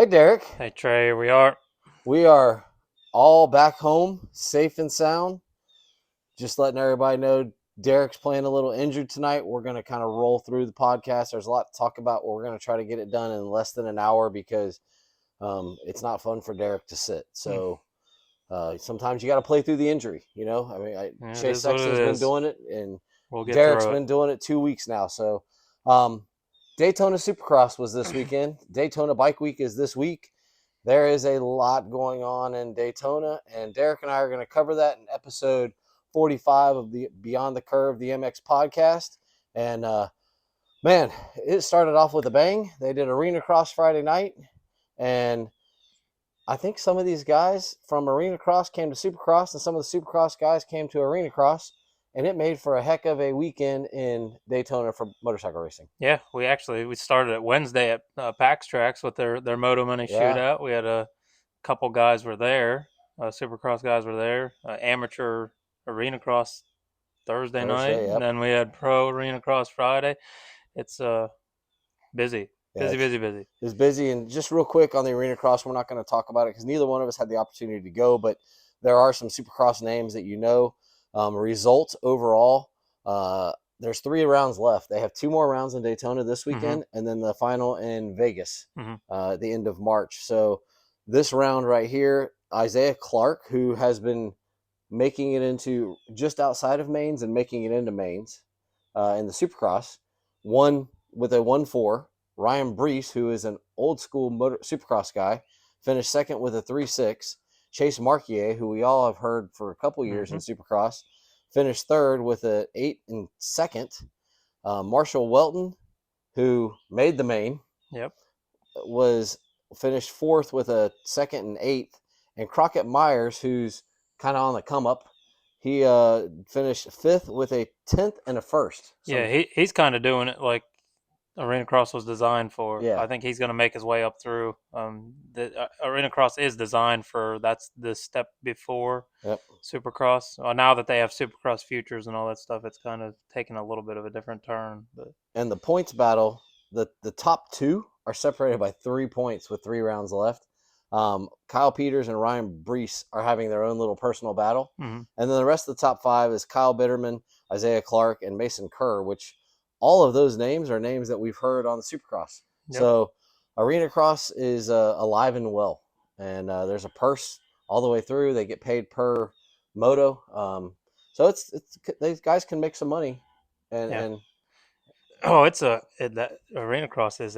Hey, Derek. Hey Trey, here we are. We are all back home, safe and sound. Just letting everybody know Derek's playing a little injured tonight. We're going to kind of roll through the podcast. There's a lot to talk about. We're going to try to get it done in less than an hour because it's not fun for Derek to sit. So sometimes you got to play through the injury. Yeah, it Chase is what it Sexton's been is. doing it, and We'll get Derek's through it. been doing it 2 weeks now. So Daytona Supercross was this weekend. Daytona Bike Week is this week. There is a lot going on in Daytona, and Derek and I are going to cover that in episode 45 of the Beyond the Curve, the MX podcast. And man, it started off with a bang. They did Arenacross Friday night, and I think some of these guys from Arenacross came to Supercross, and some of the Supercross guys came to Arenacross, and it made for a heck of a weekend in Daytona for motorcycle racing. Yeah, we started at Wednesday at PAX Tracks with their Moto Money Yeah, shootout. We had a couple guys were there, Supercross guys were there, amateur Arena Cross Thursday night, Thursday. and Yep. then we had pro Arena Cross Friday. It's busy, Yeah, busy, busy, busy. it's busy. And just real quick on the Arenacross, we're not going to talk about it because neither one of us had the opportunity to go, but there are some Supercross names that you know. Results overall, there's 3 rounds left. They have 2 more rounds in Daytona this Mm-hmm. weekend, and then the final in Vegas Mm-hmm. at the end of March. So this round right here, Isaiah Clark, who has been making it into just outside of mains and making it into mains in the Supercross, won with a 1-4. Ryan Brees, who is an old school Supercross guy, finished second with a 3-6. Chase Marquier, who we all have heard for a couple years Mm-hmm. in Supercross, finished third with an 8 and second. Marshall Welton, who made the main, Yep. was finished fourth with a second and eighth. And Crockett Myers, who's kind of on the come up, he finished fifth with a 10th and a first. Yeah, So he's kind of doing it like Arena Cross was designed for. yeah, I think he's going to make his way up through. The Arena Cross is designed for that's the step before yep. Supercross. Now that they have Supercross futures and all that stuff, it's kind of taken a little bit of a different turn. But And the points battle, the top two are separated by 3 points with 3 rounds left. Kyle Peters and Ryan Brees are having their own little personal battle. mm-hmm. And then the rest of the top 5 is Kyle Bitterman, Isaiah Clark, and Mason Kerr, which all of those names are names that we've heard on the Supercross. Yep. So Arena Cross is alive and well. And there's a purse all the way through. They get paid per moto. So these guys can make some money. And, Yeah. and Oh, that Arena Cross is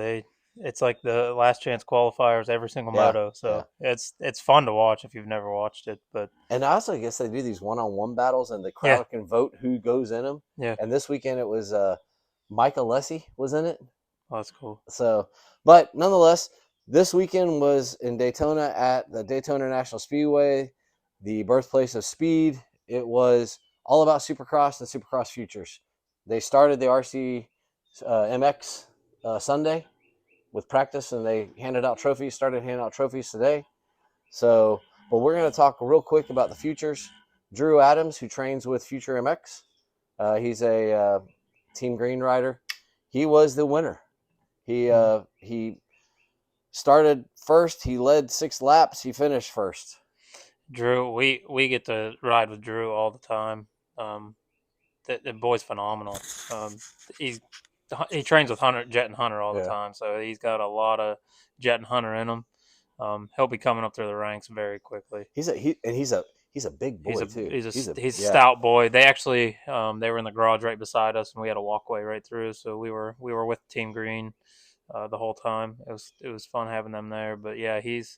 it's like the last chance qualifiers every single yeah, moto. yeah. So it's fun to watch if you've never watched it. But And I also guess they do these one-on-one battles, and the yeah, crowd can vote who goes in them. yeah, And this weekend it was Micah Lessie was in it. oh, that's cool. So, but nonetheless, this weekend was in Daytona at the Daytona International Speedway, the birthplace of speed. It was all about Supercross and Supercross futures. They started the RC MX Sunday with practice, and they started handing out trophies today. So, but we're going to talk real quick about the futures. Drew Adams, who trains with Future MX, he's a Team Green rider. He was the winner. He started first. He led 6 laps. He finished first. Drew, we get to ride with Drew all the time. The boy's phenomenal. He's he trains with Jet and Hunter all the Yeah, time, so he's got a lot of Jet and Hunter in him. He'll be coming up through the ranks very quickly. he's a big boy too. He's a Yeah. stout boy. They actually they were in the garage right beside us, and we had a walkway right through. So we were with Team Green the whole time. It was fun having them there. But yeah, he's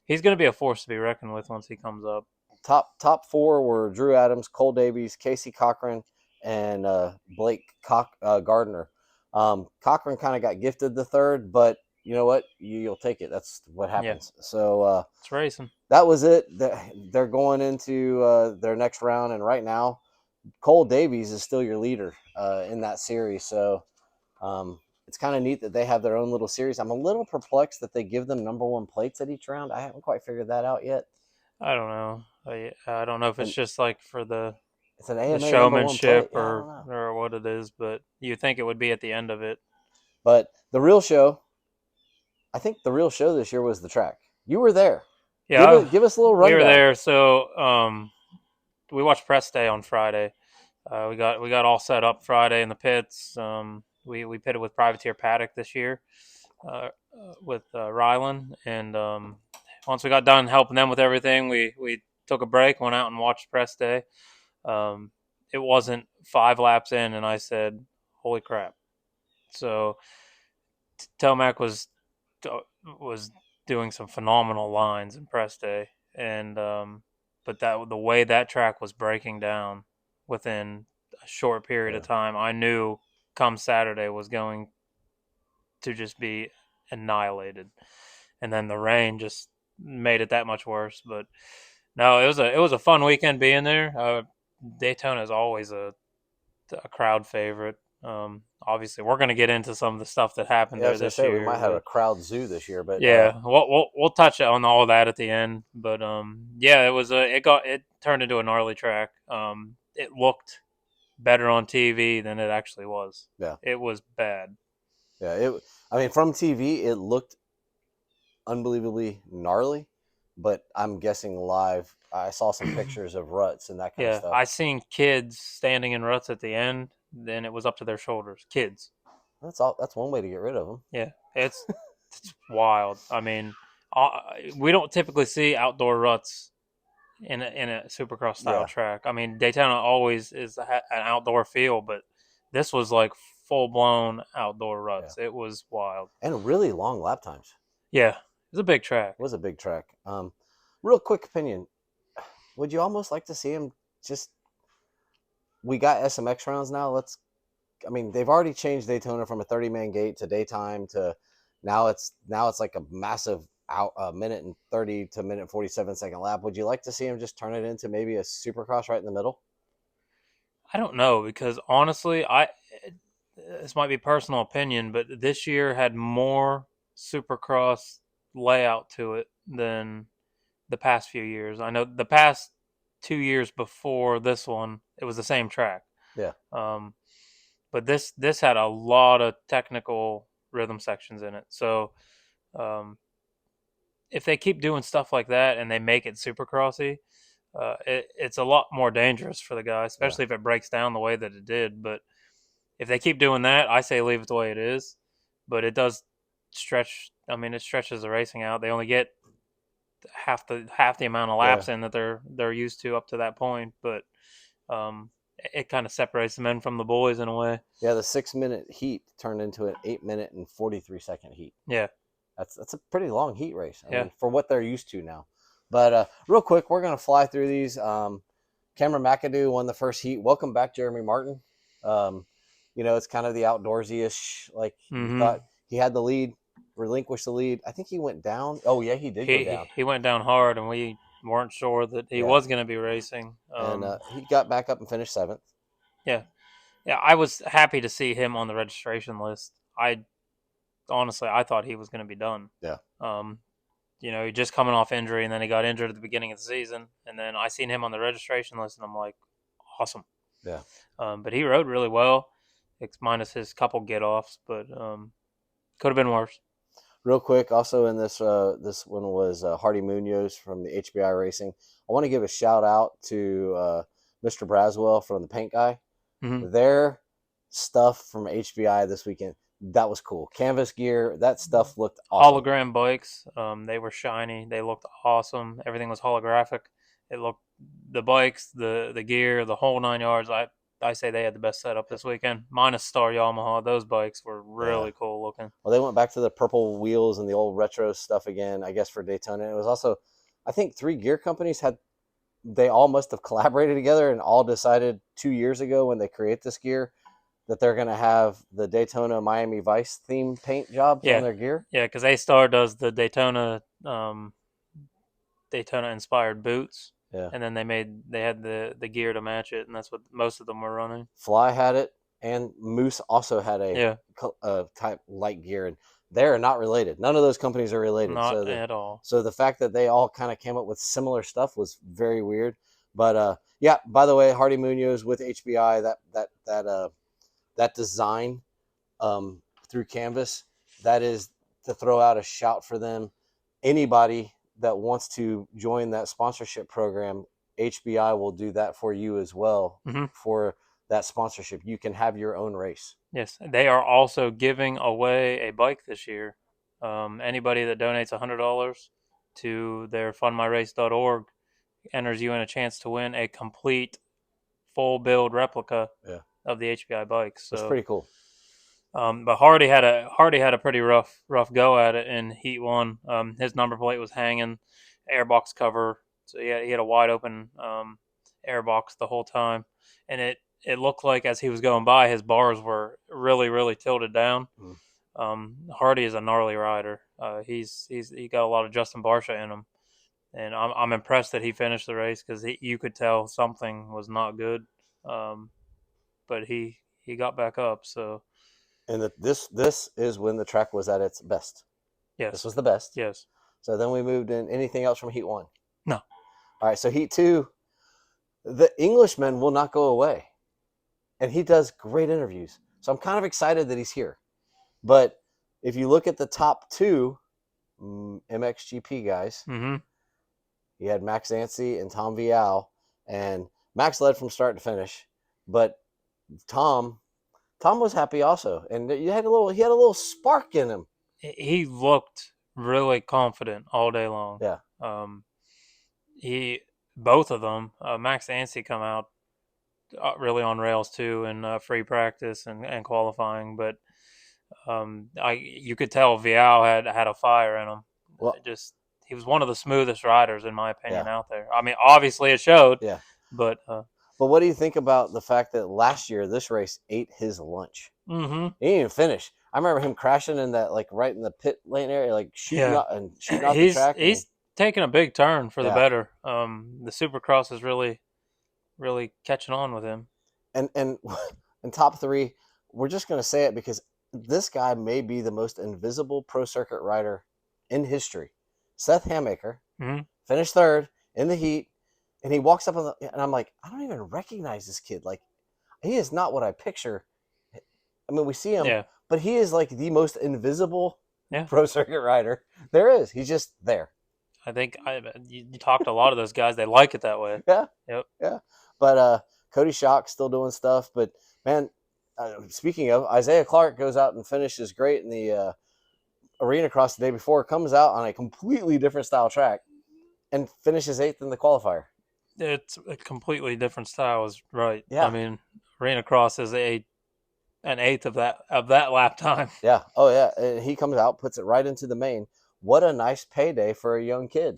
going to be a force to be reckoned with once he comes up. Top 4 were Drew Adams, Cole Davies, Casey Cochran, and Blake Gardner. Cochran kind of got gifted the third, but you know what? You'll take it. That's what Yeah, happens. So it's racing. that was it. They're going into their next round, and right now, Cole Davies is still your leader in that series. So it's kind of neat that they have their own little series. I'm a little perplexed that they give them number 1 plates at each round. I haven't quite figured that out yet. I don't know. I don't know if it's And just like for it's an the AMA number 1 plate. showmanship Yeah, I don't know. or what it is, but you think it would be at the end of it. But the real show I think the real show this year was the track. You were there. Yeah, Give us a little we were rundown. there. So we watched press day on Friday. We got all set up Friday in the pits. We pitted with Privateer Paddock this year with Rylan, and once we got done helping them with everything, we took a break, went out and watched press day. It wasn't 5 laps in, and I said, "Holy crap!" So Tomac was doing some phenomenal lines in press day, and but that the way that track was breaking down within a short period Yeah. of time, I knew come Saturday was going to just be annihilated, and then the rain just made it that much worse. But no, it was a fun weekend being there. Daytona is always a crowd favorite. Obviously, we're going to get into some of the stuff that happened Yeah, I there was gonna this say we year, might have a but crowd zoo this year, but yeah, we'll touch on all of that at the end. But yeah, it turned into a gnarly track. It looked better on TV than it actually was. yeah, It was bad. yeah. I mean, from TV, it looked unbelievably gnarly, but I'm guessing live, I saw some pictures of ruts and that kind of Yeah, stuff. I seen kids standing in ruts at the end. Then it was up to their shoulders. Kids. That's all. That's one way to get rid of them. Yeah, it's wild. I mean, uh, we don't typically see outdoor ruts in a supercross style Yeah, track. I mean, Daytona always is an outdoor feel, but this was like full blown outdoor yeah, ruts. It was wild. and really long lap times. Yeah, it's a big track. It was a big track. Real quick opinion: would you almost like to see him just? We got SMX rounds now. Let's. I mean, they've already changed Daytona from a 30-man gate to daytime to now it's like a massive out minute and 30 to minute 47-second lap. Would you like to see him just turn it into maybe a supercross right in the middle? I don't know because honestly, I this might be personal opinion, but this year had more supercross layout to it than the past few years. I know the past 2 years before this one, it was the same track. Yeah, Um, but this had a lot of technical rhythm sections in it. So um, if they keep doing stuff like that and they make it supercrossy, it's a lot more dangerous for the guy, yeah, especially if it breaks down the way that it did. But if they keep doing that, I say leave it the way it is. But it does stretch. I mean, it stretches the racing out. They only get half the amount of yeah, laps in that they're used to up to that point. But um, it kind of separates the men from the boys in a way. yeah. The 6-minute heat turned into an 8-minute and 43-second heat. Yeah, That's a pretty long heat race. I yeah. mean, for what they're used to now. But real quick, we're gonna fly through these. Cameron McAdoo won the first heat. Welcome back, Jeremy Martin. Um, it's kind of the outdoorsy ish. Like you Mm-hmm. thought he had the lead, relinquished the lead. I think he went down. Oh yeah, he did go down. He went down hard, and we weren't sure that he Yeah, was going to be racing. and he got back up and finished seventh. Yeah, yeah. I was happy to see him on the registration list. I honestly, I thought he was going to be done. Yeah, Um, he just coming off injury, and then he got injured at the beginning of the season, and then I seen him on the registration list, and I'm like, awesome. yeah. But he rode really well, minus his couple get offs, but could have been worse. Real quick, also in this one was Hardy Munoz from the HBI Racing. I want to give a shout out to Mr. Braswell from the Paint Guy. Mm-hmm. Their stuff from HBI this weekend, that was cool. Canvas gear, that stuff looked awesome. Hologram bikes. They were shiny. They looked awesome. Everything was holographic. It looked the bikes, the gear, the whole 9 yards. I say they had the best setup this weekend, minus Star Yamaha. Those bikes were Yeah. really cool looking. Well, they went back to the purple wheels and the old retro stuff again, I guess, for Daytona. It was also, I think, 3 gear companies they all must have collaborated together and all decided 2 years ago when they create this gear that they're going to have the Daytona Miami Vice theme paint jobs on Yeah, their gear. yeah, because A-Star does the Daytona inspired boots, Yeah. and then they had the gear to match it, and that's what most of them were running. Fly had it, and Moose also had Yeah, a type light gear, and they're not related. None of those companies are related. not at all. So the fact that they all kind of came up with similar stuff was very weird. But yeah, by the way, Hardy Munoz with HBI, that design through Canvas, that is to throw out a shout for them. Anybody that wants to join that sponsorship program, HBI will do that for you as well. Mm-hmm. For that sponsorship, you can have your own race. Yes, they are also giving away a bike this year. Anybody that donates $100 to their fundmyrace.org enters you in a chance to win a complete full build replica of the HBI bike. So it's pretty cool. But Hardy had a pretty rough go at it in Heat 1. His number plate was hanging, airbox cover, so he had a wide open airbox the whole time, and it looked like as he was going by, his bars were really tilted down. Hardy is a gnarly rider. He got a lot of Justin Barsha in him, and I'm impressed that he finished the race because you could tell something was not good, but he got back up. So. And this is when the track was at its best. Yes. This was the best. Yes. So then we moved in. Anything else from Heat 1? No. All right, so Heat 2, the Englishman will not go away. And he does great interviews. So I'm kind of excited that he's here. But if you look at the top 2 MXGP guys, you had Max Anstie and Tom Vial. And Max led from start to finish. But Tom was happy also, and he had a little spark in him. He looked really confident all day long. Yeah. Both of them, Max Anstie come out really on rails too in free practice and qualifying, but you could tell Vial had a fire in him. Well, he was one of the smoothest riders in my opinion out there. I mean, obviously it showed. Yeah. But what do you think about the fact that last year this race ate his lunch? He didn't even finish. I remember him crashing in that, like, right in the pit lane area, like shooting out the track. He's taking a big turn for the better. The Supercross is really catching on with him. And in top 3, we're just going to say it because this guy may be the most invisible pro circuit rider in history. Seth Hamaker finished 3rd in the heat. And he walks up and I'm like, I don't even recognize this kid. Like, he is not what I picture. I mean, we see him, but he is like the most invisible pro circuit rider there is. He's just there. I think you talked to a lot of those guys. They like it that way. Yeah. Yep. Yeah. But Cody Schock's still doing stuff. But, man, speaking of, Isaiah Clark goes out and finishes great in the Arenacross the day before, comes out on a completely different style track and finishes 8th in the qualifier. It's a completely different style, is right. Yeah. I mean, Arenacross is an 8th of that lap time. Yeah. Oh, yeah. And he comes out, puts it right into the main. What a nice payday for a young kid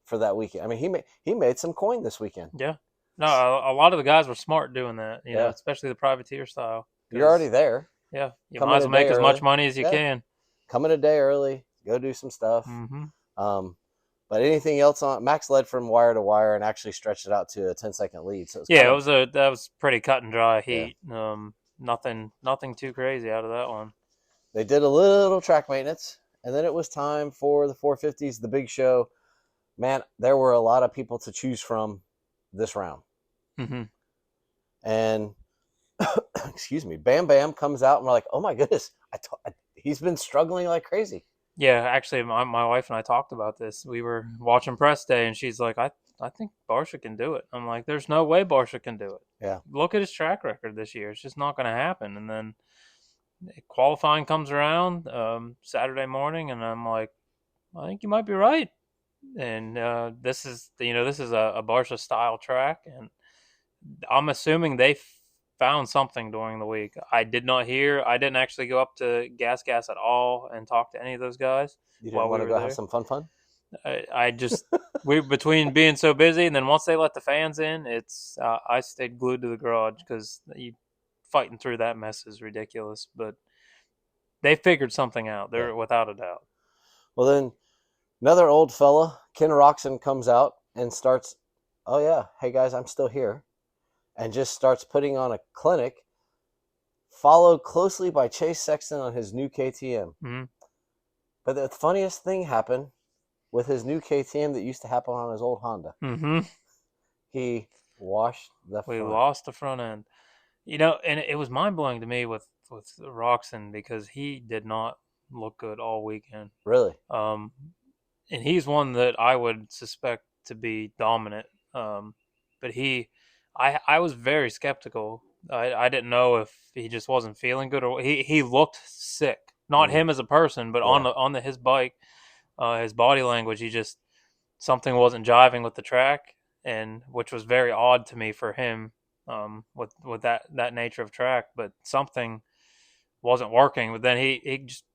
for that weekend. I mean, he made some coin this weekend. Yeah. No, a lot of the guys were smart doing that, you know, especially the privateer style. You're already there. Yeah. You might as well make as much money as you can. Come in a day early, go do some stuff. But anything else on Max led from wire to wire and actually stretched it out to a 10-second lead. So that was pretty cut and dry heat. Yeah. Nothing too crazy out of that one. They did a little track maintenance, and then it was time for the 450s, the big show. Man, there were a lot of people to choose from this round. And excuse me, Bam Bam comes out, and we're like, oh my goodness, he's been struggling like crazy. Yeah, actually, my wife and I talked about this. We were watching press day, and she's like, I think Barsha can do it. I'm like, there's no way Barsha can do it. Yeah. Look at his track record this year. It's just not going to happen. And then qualifying comes around Saturday morning, and I'm like, I think you might be right. And this is a Barsha style track, and I'm assuming they found something during the week. I didn't actually go up to Gas at all and talk to any of those guys. You didn't want to go have some fun? I just between being so busy, and then once they let the fans in, it's I stayed glued to the garage because fighting through that mess is ridiculous. But they figured something out. They're without a doubt. Well, then another old fella, Ken Roxon, comes out and starts, oh yeah, hey guys, I'm still here. And just starts putting on a clinic, followed closely by Chase Sexton on his new KTM. But the funniest thing happened with his new KTM that used to happen on his old Honda. He washed the front. We lost the front end. You know, and it was mind-blowing to me with Roxon because he did not look good all weekend. Really? And he's one that I would suspect to be dominant. But I was very skeptical. I didn't know if he just wasn't feeling good or he looked sick. Not him as a person, but Yeah. on his bike, his body language, he just something wasn't jiving with the track, and which was very odd to me for him, with that nature of track. But something wasn't working. But then he just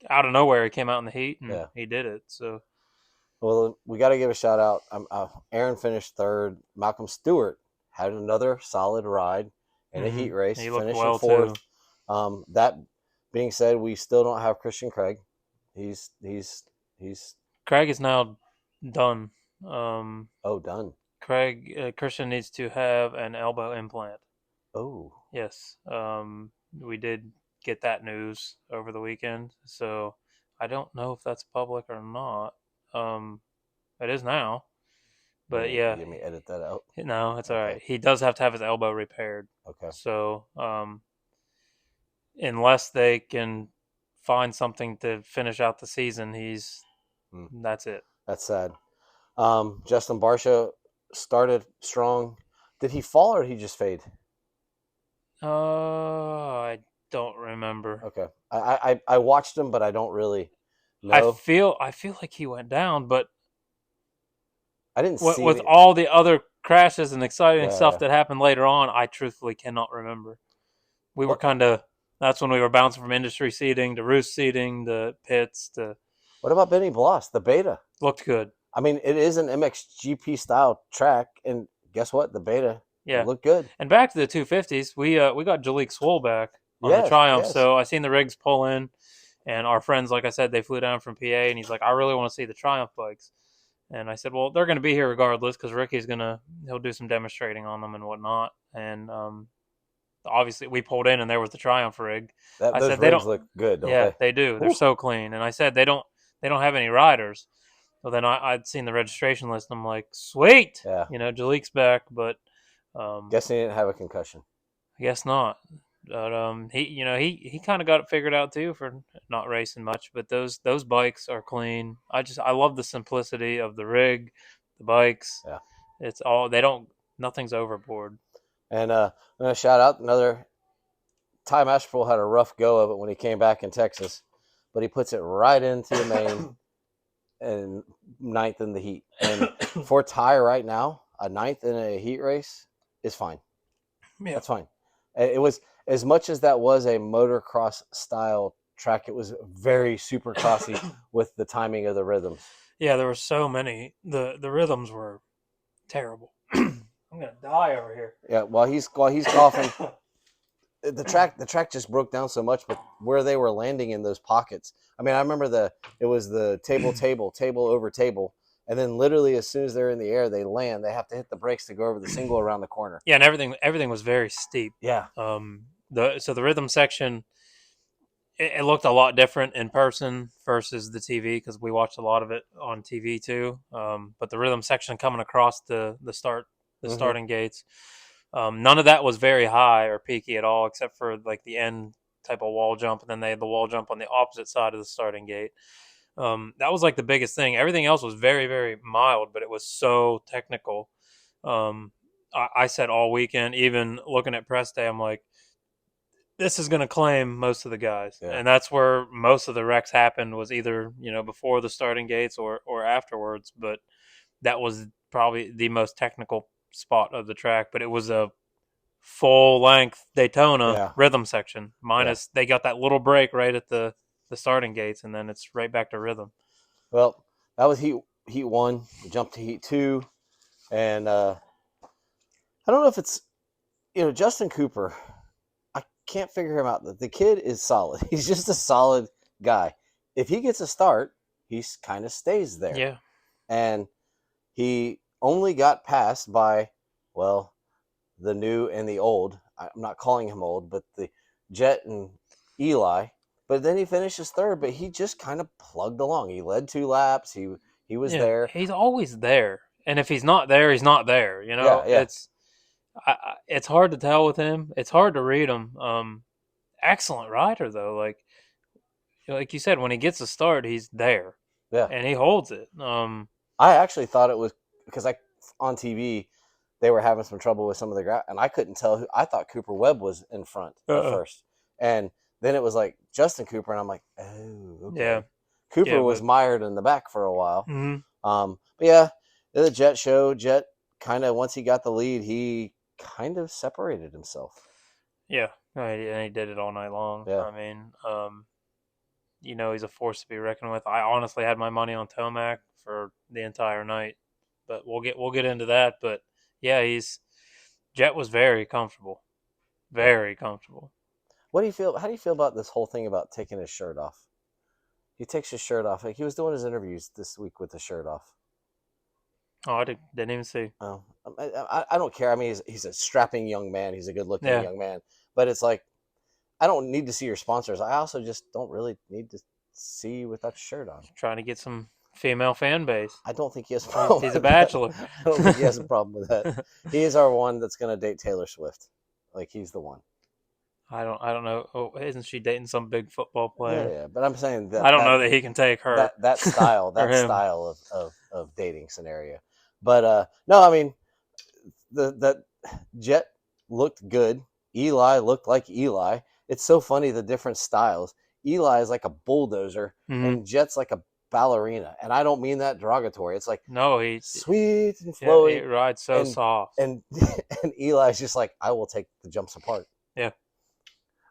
out of nowhere he came out in the heat and Yeah. he did it. So Well, we got to give a shout out. Aaron finished third. Malcolm Stewart had another solid ride in a heat race, he looked finishing well fourth. too. That being said, we still don't have Christian Craig. He's Craig is now done. done. Christian needs to have an elbow implant. Oh, Yes. We did get that news over the weekend, so I don't know if that's public or not. It is now, but yeah, let me edit that out. no, it's all Okay. right. He does have to have his elbow repaired. Okay. So, unless they can find something to finish out the season, that's it. That's sad. Justin Barsha started strong. Did he fall or did he just fade? I don't remember. Okay. I watched him, but I don't really I know. feel like he went down, but I didn't see with it. all the other crashes and exciting stuff Yeah. that happened later on, I truthfully cannot remember. We were that's when we were bouncing from industry seating to roost seating to pits to. What about Benny Bloss, the beta? Looked good. I mean, it is an MXGP style track, and guess what? The beta Yeah. looked good. And back to the 250s, we got Jalik Swoll back on the Yes, Triumph. yes. So I seen the rigs pull in, and our friends, like I said, they flew down from PA, and he's like, I really want to see the Triumph bikes. And I said, well, they're going to be here regardless because Ricky's he'll do some demonstrating on them and whatnot. And obviously we pulled in and there was the Triumph rig. I Those said they rigs don't. look good, don't Yeah, they? they do. They're Ooh. so clean. And I said they don't have any riders. So then I'd seen the registration list and I'm like, sweet. Yeah. Jalik's back, but Guessing he didn't have a concussion. I guess not. But he kind of got it figured out too for not racing much. But those bikes are clean. I love the simplicity of the rig, the bikes. Yeah. It's all nothing's overboard. And I'm gonna shout out another. Ty Masterful had a rough go of it when he came back in Texas, but he puts it right into the main and ninth in the heat. And for Ty right now, a ninth in a heat race is fine. Yeah. That's fine. It was, as much as that was a motocross style track, it was very super crossy with the timing of the rhythms. Yeah, there were so many. The rhythms were terrible. I'm gonna die over here. Yeah, while he's coughing, the track just broke down so much, but where they were landing in those pockets. I mean, I remember it was the table over table, and then literally as soon as they're in the air, they land. They have to hit the brakes to go over the single around the corner. Yeah, and everything was very steep. Yeah. The rhythm section, it looked a lot different in person versus the TV because we watched a lot of it on TV too. But the rhythm section coming across the starting gates, none of that was very high or peaky at all, except for like the end type of wall jump, and then they had the wall jump on the opposite side of the starting gate. That was like the biggest thing. Everything else was very, very mild, but it was so technical. I said all weekend, even looking at press day, I'm like, this is going to claim most of the guys. Yeah. And that's where most of the wrecks happened, was either, before the starting gates or afterwards. But that was probably the most technical spot of the track. But it was a full length Daytona rhythm section, minus they got that little break right at the starting gates, and then it's right back to rhythm. Well, that was heat one. We jumped to heat two, and I don't know if it's Justin Cooper. I can't figure him out. The kid is solid. He's just a solid guy. If he gets a start, he kind of stays there. Yeah, and he only got passed by the new and the old. I'm not calling him old, but the Jet and Eli. But then he finishes third, but he just kind of plugged along. He led 2 laps. He was there. He's always there. And if he's not there, he's not there. It's hard to tell with him. It's hard to read him. Excellent rider, though. Like, like you said, when he gets a start, he's there Yeah. and he holds it. I actually thought it was because on TV they were having some trouble with some of the ground, and I couldn't tell who. I thought Cooper Webb was in front at Uh-uh. first, and then it was like Justin Cooper, and I'm like, oh, Yeah, okay. Cooper yeah, was but mired in the back for a while. mhm. But yeah, the Jet show. Jet kind of once he got the lead, he kind of separated himself. Yeah, and he did it all night long. Yeah. I mean, he's a force to be reckoned with. I honestly had my money on Tomac for the entire night, but we'll get into that. But yeah, Jet was very comfortable, Yeah. very comfortable. What do you feel? How do you feel about this whole thing about taking his shirt off? He takes his shirt off. Like he was doing his interviews this week with the shirt off. Oh, I didn't even see. Oh, I don't care. I mean, he's a strapping young man. He's a good looking Yeah, young man. But it's like I don't need to see your sponsors. I also just don't really need to see you with that shirt on. trying to get some female fan base. I don't think he has a problem He's a with that. bachelor. I don't think he has a problem with that. He is our one that's going to date Taylor Swift. Like he's the one. I don't know. Oh, isn't she dating some big football Yeah, player? yeah. But I'm saying I don't know that he can take her that style or him. of dating scenario. But no, I mean that Jet looked good. Eli looked like Eli. It's so funny the different styles. Eli is like a bulldozer, Mm-hmm. and Jet's like a ballerina. And I don't mean that derogatory. It's like No, he sweet and yeah, he flowy, rides so and soft. and and Eli's just like I will take the jumps apart. Yeah,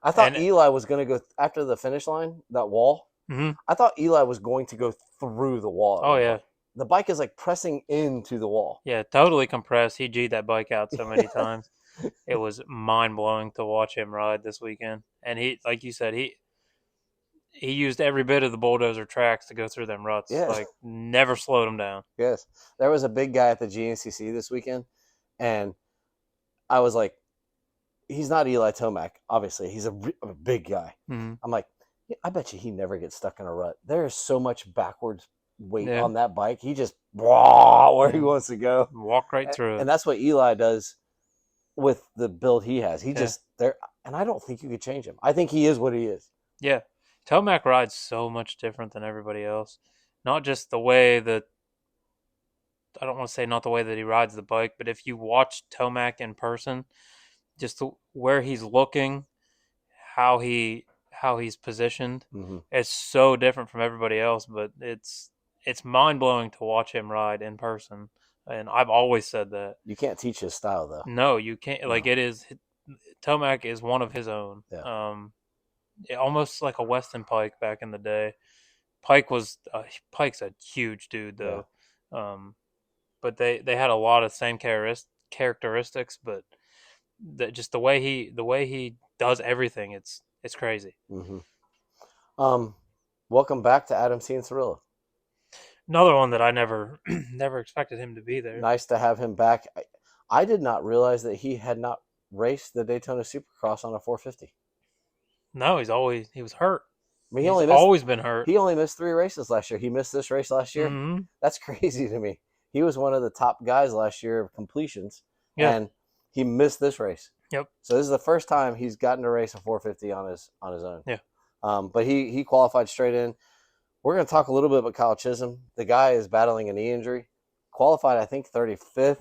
I thought and Eli was going to go after the finish line, that wall. mm-hmm. I thought Eli was going to go through the wall. Oh yeah, The bike is like pressing into the wall. yeah, totally compressed. He G'd that bike out so many times. It was mind blowing to watch him ride this weekend. And he, like you said, he used every bit of the bulldozer tracks to go through them ruts. Yes. Like never slowed them down. Yes. There was a big guy at the GNCC this weekend, and I was like, he's not Eli Tomac, obviously. He's a big guy. Mm-hmm. I'm like, yeah, I bet you he never gets stuck in a rut. There is so much backwards weight Yeah. on that bike. He just where he wants to go. Walk right through it. And that's what Eli does with the build he has. He just there, and I don't think you could change him. I think he is what he is. Yeah. Tomac rides so much different than everybody else. Not just the way that I don't want to say not the way that he rides the bike, but if you watch Tomac in person, just where he's looking, how he's positioned, Mm-hmm. it's so different from everybody else. But it's mind blowing to watch him ride in person, and I've always said that. You can't teach his style though. No, you can't. No. Like it is, Tomac is one of his own. Yeah. Almost like a Weston Pike back in the day. Pike's a huge dude though. Yeah. But they had a lot of same characteristics, but just the way he does everything, it's crazy. Mm-hmm. Welcome back to Adam Cianciarulo. Another one that I never never expected him to be there. Nice to have him back. I did not realize that he had not raced the Daytona Supercross on a 450. No, he was hurt. I mean, he's always been hurt. He only missed 3 races last year. He missed this race last year. Mm-hmm. That's crazy to me. He was one of the top guys last year of completions, and he missed this race. Yep. So this is the first time he's gotten to race a 450 on his own. Yeah. But he qualified straight in. We're going to talk a little bit about Kyle Chisholm. The guy is battling a knee injury. Qualified, I think, 35th.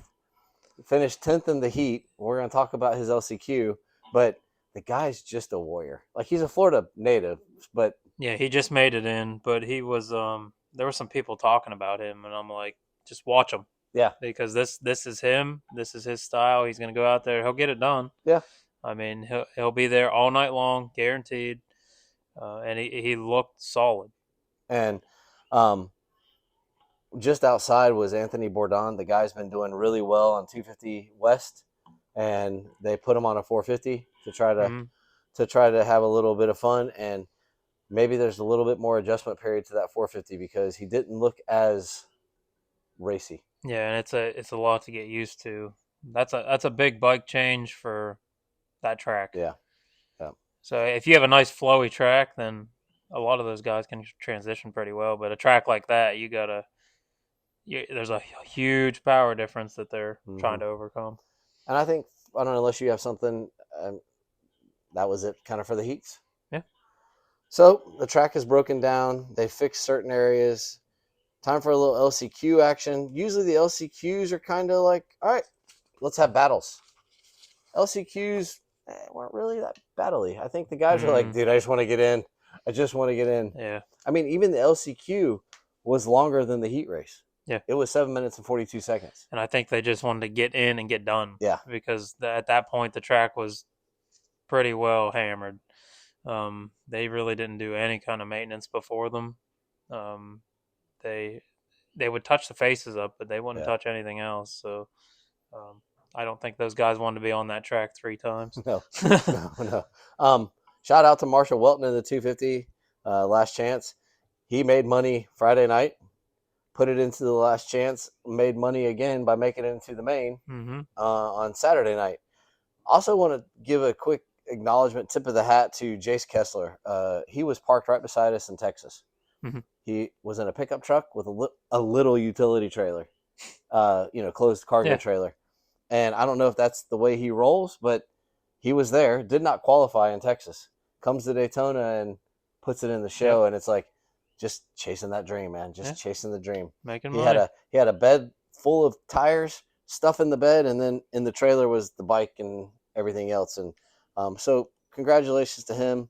Finished 10th in the heat. We're going to talk about his LCQ, but the guy's just a warrior. Like, he's a Florida native, but yeah, he just made it in. But he was there were some people talking about him, and I'm like, just watch him. Yeah, because this is him. This is his style. He's going to go out there. He'll get it done. Yeah, I mean, he'll be there all night long, guaranteed. And he looked solid. And just outside was Anthony Bourdon. The guy's been doing really well on 250 West, and they put him on a 450 to try to have a little bit of fun. And maybe there's a little bit more adjustment period to that 450 because he didn't look as racy. Yeah, and it's a lot to get used to. That's a big bike change for that track. Yeah. So if you have a nice flowy track, then a lot of those guys can transition pretty well. But a track like that, there's a huge power difference that they're trying to overcome. And I think, I don't know, unless you have something, that was it kind of for the heats. Yeah. So the track is broken down. They fixed certain areas. Time for a little LCQ action. Usually the LCQs are kind of like, all right, let's have battles. LCQs weren't really that battly. I think the guys were like, Mm, dude, I just want to get in. I just want to get in. yeah. I mean, even the LCQ was longer than the heat race. Yeah. It was 7 minutes and 42 seconds. And I think they just wanted to get in and get done. Yeah. Because at that point, the track was pretty well hammered. They really didn't do any kind of maintenance before them. Um, they they would touch the faces up, but they wouldn't Yeah. touch anything else. So um, I don't think those guys wanted to be on that track 3 times. No, no. Shout out to Marshall Welton in the 250 last chance. He made money Friday night, put it into the last chance, made money again by making it into the main Mm-hmm. on Saturday night. Also want to give a quick acknowledgement, tip of the hat to Jace Kessler. He was parked right beside us in Texas. Mm-hmm. He was in a pickup truck with a little utility trailer, closed cargo Yeah. trailer. And I don't know if that's the way he rolls, but he was there, did not qualify in Texas, comes to Daytona and puts it in the show. Yep. And it's like just chasing that dream, man, just Yeah. chasing the dream. Making He had money. a bed full of tires, stuff in the bed, and then in the trailer was the bike and everything else. And so congratulations to him.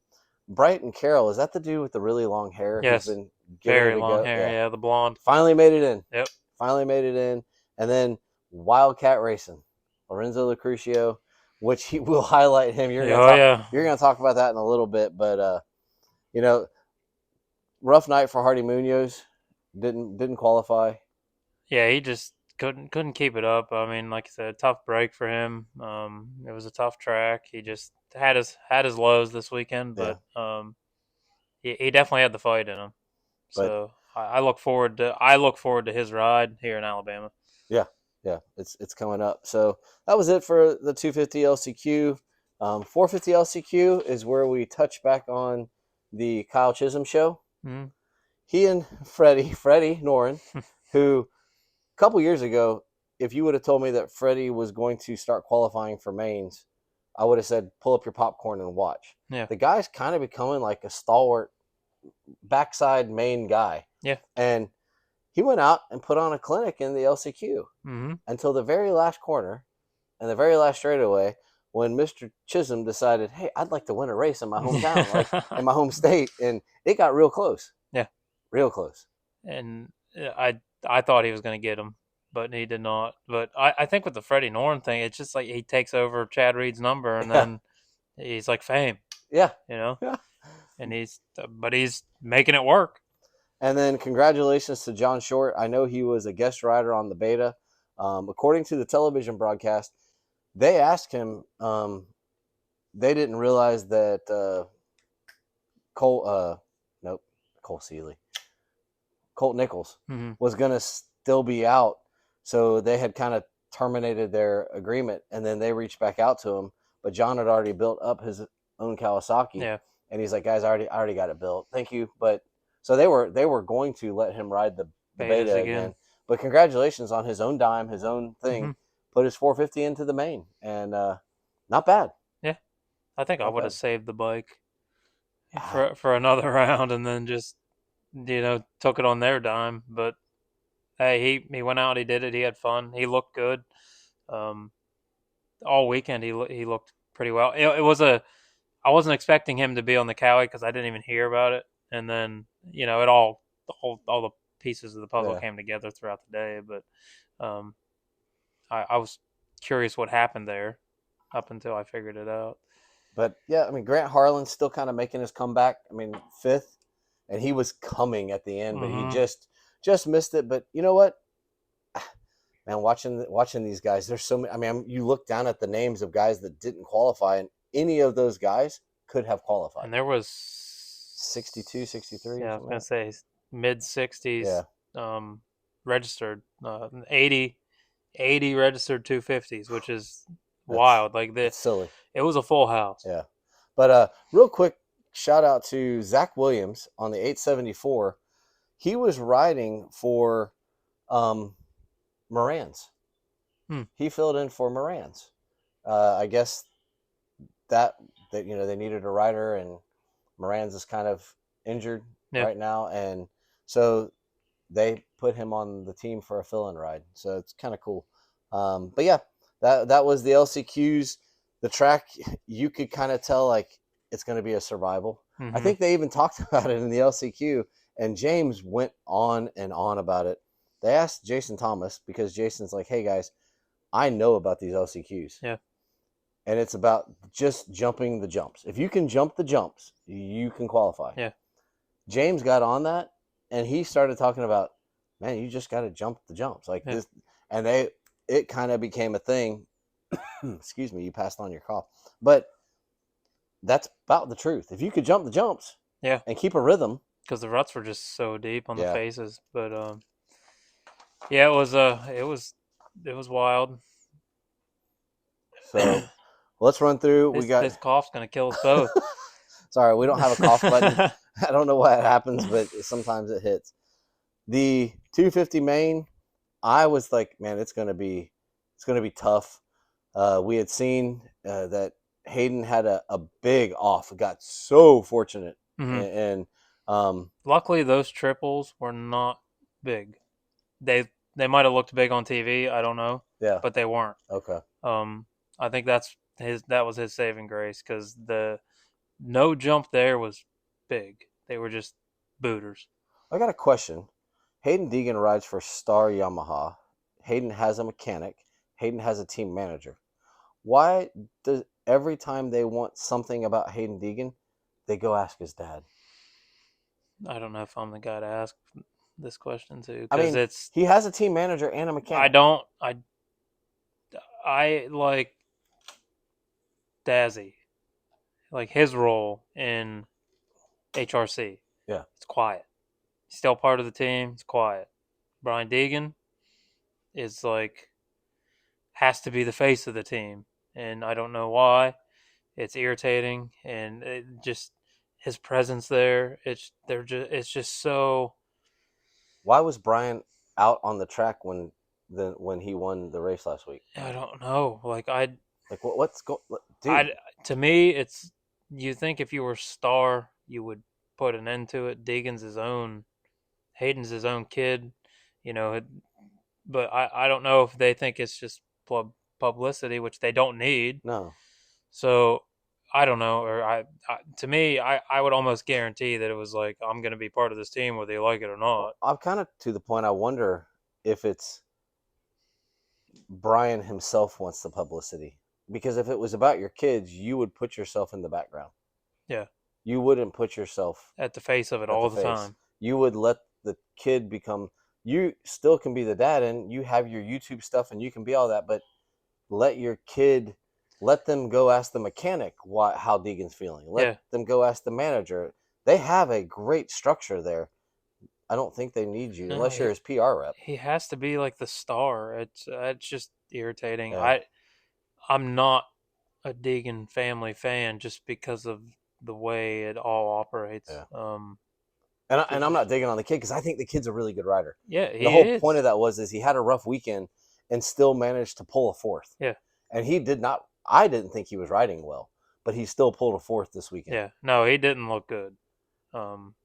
Brighton Carroll, is that the dude with the really long hair who's Yes. been getting it Very to long go? hair. Yeah, Yeah. The blonde. finally made it in. Yep. Finally made it in. And then Wildcat Racing, Lorenzo Lucrucio, which he will highlight him. Oh yeah. You're gonna talk about that in a little bit, but you know, rough night for Hardy Munoz. Didn't qualify. Yeah. He just couldn't keep it up. I mean, like I said, tough break for him. It was a tough track. He just had his lows this weekend, Yeah, but he definitely had the fight in him. but So I look forward to his ride here in Alabama. yeah, yeah, it's coming up. So that was it for the 250 LCQ. 450 LCQ is where we touch back on the Kyle Chisholm show. Mm-hmm. He and Freddie Noren, who a couple years ago, if you would have told me that Freddie was going to start qualifying for mains, I would have said, pull up your popcorn and watch. Yeah. The guy's kind of becoming like a stalwart backside main guy. Yeah. And he went out and put on a clinic in the LCQ Mm-hmm. until the very last corner and the very last straightaway when Mr. Chisholm decided, hey, I'd like to win a race in my hometown, like in my home state. And it got real close. Yeah. Real close. And I thought he was going to get him, but he did not. But I think with the Freddie Norn thing, it's just like he takes over Chad Reed's number, and then he's like fame, Yeah. Yeah. And he's making it work. And then congratulations to John Short. I know he was a guest rider on the beta. According to the television broadcast, they asked him. They didn't realize that Cole, nope, Cole Seeley, Colt Nichols Mm-hmm. was going to still be out. So they had kind of terminated their agreement, and then they reached back out to him. But John had already built up his own Kawasaki, Yeah. and he's like, "Guys, I already got it built. Thank you." But so they were going to let him ride the Betas beta again. But congratulations on his own dime, his own thing. Mm-hmm. Put his 450 into the main, and not bad. Yeah. I think I Not would bad. have saved the bike Yeah. for another round, and then just took it on their dime. But hey, he went out, he did it, he had fun, he looked good. Um, all weekend he looked pretty well. It was I wasn't expecting him to be on the Cowie because I didn't even hear about it, and then all the pieces of the puzzle Yeah. came together throughout the day. But um, I was curious what happened there up until I figured it out. But yeah, I mean, Grant Harlan's still kind of making his comeback. I mean, fifth, and he was coming at the end, but he Mm-hmm. just missed it. But you know what, man, watching these guys, there's so many. I mean, you look down at the names of guys that didn't qualify, and any of those guys could have qualified. And there was 62, 63. Yeah, I was gonna say mid 60s. Yeah. Registered 80 registered 250s, which is wild. Like It's silly. it was a full house. Yeah. But real quick, shout out to Zach Williams on the 874. He was riding for Moran's. He filled in for Moran's. I guess that they needed a rider, and Moran's is kind of injured Yeah. right now, and so they put him on the team for a fill-in ride. So it's kind of cool. But yeah, that was the LCQs. The track, you could kind of tell like it's going to be a survival. I Mm-hmm. think they even talked about it in the LCQ, and James went on and on about it. They asked Jason Thomas because Jason's like, "Hey guys, I know about these LCQs, Yeah. and it's about just jumping the jumps. If you can jump the jumps, you can qualify." Yeah. James got on that, and he started talking about, man, you just got to jump the jumps like Yeah. this, and it kind of became a thing. Excuse me, you passed on your cough, but that's about the truth. If you could jump the jumps Yeah. and keep a rhythm, Because the ruts were just so deep on the yeah. faces, but yeah, it was wild. So let's run through. We got. This cough's gonna kill us both. Sorry, we don't have a cough button. I don't know why it happens, but sometimes it hits. The 250 main, I was like, man, it's gonna be tough. We had seen that Hayden had a big off. Got so fortunate, Hmm. and um, Luckily, those triples were not big. They might have looked big on TV. I don't know, yeah, but they weren't. okay. Um, I think that was his saving grace because the no jump there was big. They were just booters. I got a question. Hayden Deegan rides for Star Yamaha. Hayden has a mechanic. Hayden has a team manager. Why does every time they want something about Hayden Deegan, they go ask his dad? I don't know if I'm the guy to ask this question to I because mean, it's he has a team manager and a I mechanic. don't I like Dazzy, like his role in HRC. Yeah. It's quiet. He's still part of the team. It's quiet. Brian Deegan is like has to be the face of the team, and I don't know why. It's irritating, and it just his presence there. It's just so. Why was Brian out on the track when he won the race last week? I don't know. Like Like what's going, dude? I to me, it's you think if you were star, you would put an end to it. Deegan's his own, Hayden's his own kid, you know. But I don't know if they think it's just publicity, which they don't need. No, So I don't know. Or to me, I would almost guarantee that it was like I'm going to be part of this team whether you like it or well, not. I'm kind of to the point. I wonder if it's Brian himself wants the publicity because if it was about your kids, you would put yourself in the background. Yeah, You wouldn't put yourself at the face of it at the all the face. time. You would let the kid become. You still can be the dad, and you have your YouTube stuff, and you can be all that. But let your kid, let them go ask the mechanic how Deegan's feeling. Let Yeah, them go ask the manager. They have a great structure there. I don't think they need you no, unless you're his PR rep. he has to be like the star. It's just irritating. Yeah, I'm not a Deegan family fan just because of the way it all operates. yeah. And I'm not Just digging on the kid because I think the kid's a really good rider. yeah, The he whole point is. of that was is he had a rough weekend and still managed to pull a fourth. Yeah, And he did not. I didn't think he was riding well, but he still pulled a fourth this weekend. yeah. No, he didn't look good. Um,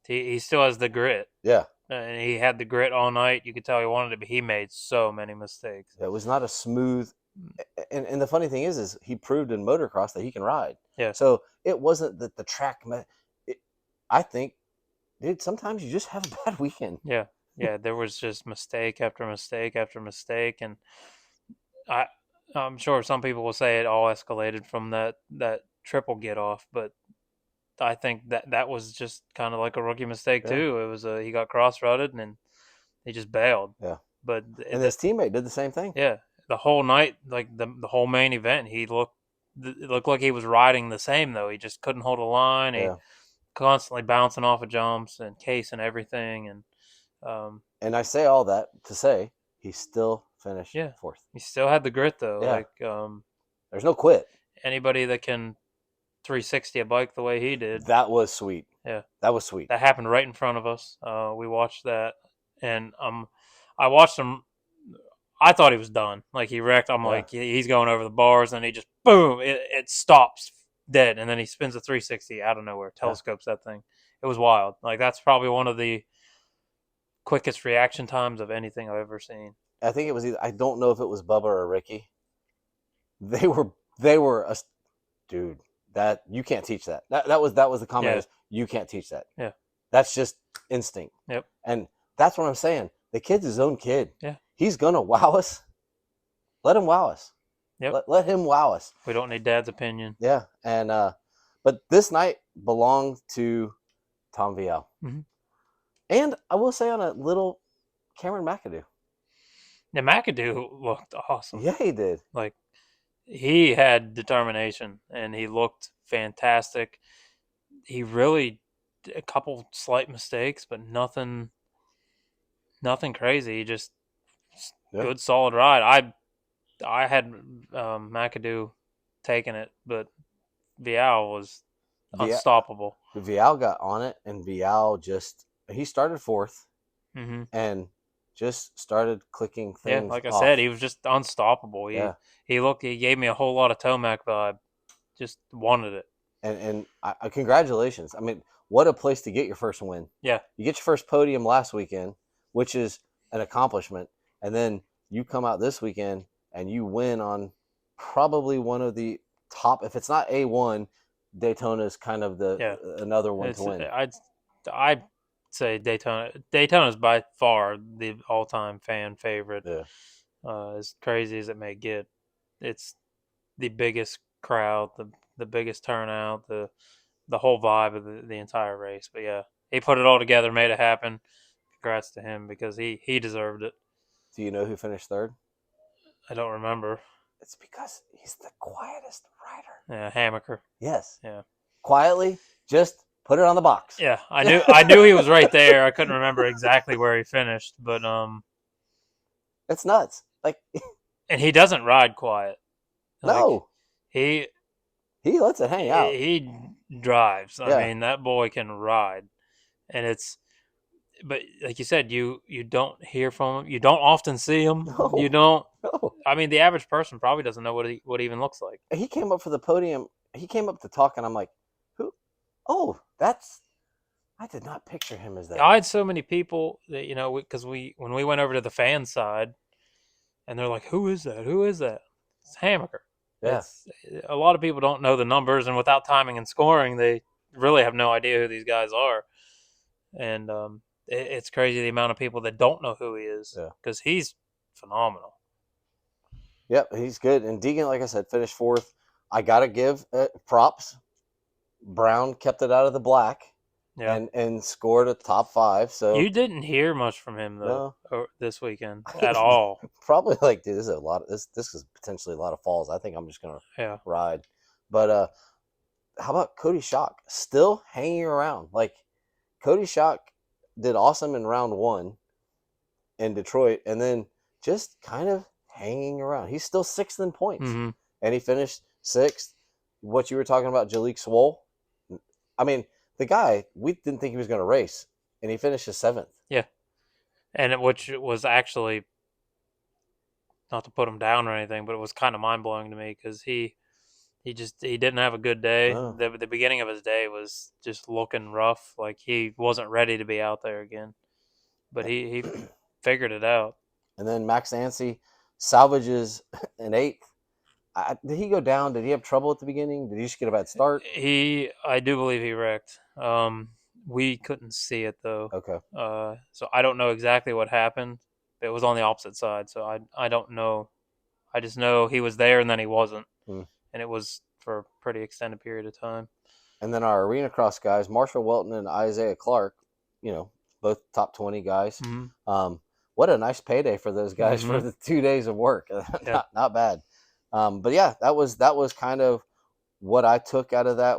he still has the grit, Yeah, and he had the grit all night. You could tell he wanted it, but he made so many mistakes. it was not a smooth. And the funny thing is he proved in motocross that he can ride. Yeah, So it wasn't that the track. It, I think, dude, sometimes you just have a bad weekend. yeah, yeah. There was just mistake after mistake after mistake, and I, I'm sure some people will say it all escalated from that triple get off, but I think that was just kind of like a rookie mistake Yeah, too. It was he got cross rutted and he just bailed. yeah. But And his teammate did the same thing. yeah, the whole night, like the whole main event, it looked like he was riding the same though. He just couldn't hold a line. He Yeah. constantly bouncing off of jumps and case and everything, and um, And I say all that to say he still finished yeah, fourth. he still had the grit though. Yeah. Like There's no quit. anybody that can 360 a bike the way he did, That was sweet. yeah, That was sweet. that happened right in front of us. We watched that, and I watched him. I thought he was done. Like he wrecked. I'm Yeah. like he's going over the bars, and he just boom. It stops dead, and then he spins a 360 out of nowhere, telescopes that thing. It was wild. Like, that's probably one of the quickest reaction times of anything I've ever seen. I think it was either, I don't know if it was Bubba or Ricky. They were a dude, that you can't teach that. That was the comment Yeah. is you can't teach that. Yeah. That's just instinct. Yep. And that's what I'm saying. The kid's his own kid. Yeah. He's gonna wow us. Let him wow us. Yep. Let him wow us. We don't need Dad's opinion. Yeah. And but this night belonged to Tom Vial. Mm-hmm. And I will say on a little Cameron McAdoo. Now, McAdoo looked awesome. Yeah, he did. Like, he had determination, and he looked fantastic. He really a couple slight mistakes, but nothing crazy. Just good, solid ride. I had McAdoo taking it, but Vial was unstoppable. Vial got on it, and Vial he started fourth, mm-hmm. and just started clicking things. Yeah, like I off. said, he was just unstoppable. He gave me a whole lot of Tomac vibe. Just wanted it. And congratulations. I mean, what a place to get your first win. Yeah. You get your first podium last weekend, which is an accomplishment. And then you come out this weekend and you win on probably one of the top, if it's not A1, Daytona is kind of another one to win. I'd say Daytona is by far the all-time fan favorite. Yeah. As crazy as it may get, it's the biggest crowd, the biggest turnout, the whole vibe of the entire race. But yeah, he put it all together, made it happen. Congrats to him because he deserved it. Do you know who finished third? I don't remember. It's because he's the quietest rider. Yeah, Hammaker. Yes. Yeah. Quietly, just put it on the box. Yeah, I knew he was right there. I couldn't remember exactly where he finished, but it's nuts. Like, and he doesn't ride quiet. No. He lets it hang out. He drives. I mean, that boy can ride, and but like you said, you don't hear from him. You don't often see him. No. You don't. No. I mean, the average person probably doesn't know what he even looks like. He came up for the podium. He came up to talk, and I'm like, who? Oh, I did not picture him as that. I had so many people that, because when we went over to the fan side, and they're like, who is that? Who is that? It's Hammaker. Yeah. A lot of people don't know the numbers, and without timing and scoring, they really have no idea who these guys are. And it's crazy the amount of people that don't know who he is, because he's phenomenal. Yep, he's good. And Deegan, like I said, finished fourth. I got to give props. Brown kept it out of the black and scored a top 5. So you didn't hear much from him, though, this weekend at all. Probably like, dude, this is a lot. This is potentially a lot of falls. I think I'm just going to ride. But how about Cody Schock? Still hanging around. Like, Cody Schock did awesome in round 1 in Detroit, and then just kind of hanging around. He's still 6th in points, and he finished 6th. What you were talking about, Jalik Swoll. I mean, the guy, we didn't think he was going to race, and he finished 7th. Yeah, and which was actually, not to put him down or anything, but it was kind of mind blowing to me because he didn't have a good day. No. The beginning of his day was just looking rough, like he wasn't ready to be out there again. But he figured it out. And then Max Anstie salvages an 8th. Did he go down? Did he have trouble at the beginning? Did he just get a bad start? I do believe he wrecked. We couldn't see it though. Okay. So I don't know exactly what happened. It was on the opposite side, so I don't know. I just know he was there and then he wasn't, and it was for a pretty extended period of time. And then our Arenacross guys, Marshall Welton and Isaiah Clark, both top 20 guys. What a nice payday for those guys for the 2 days of work. Not bad. But yeah, that was kind of what I took out of that.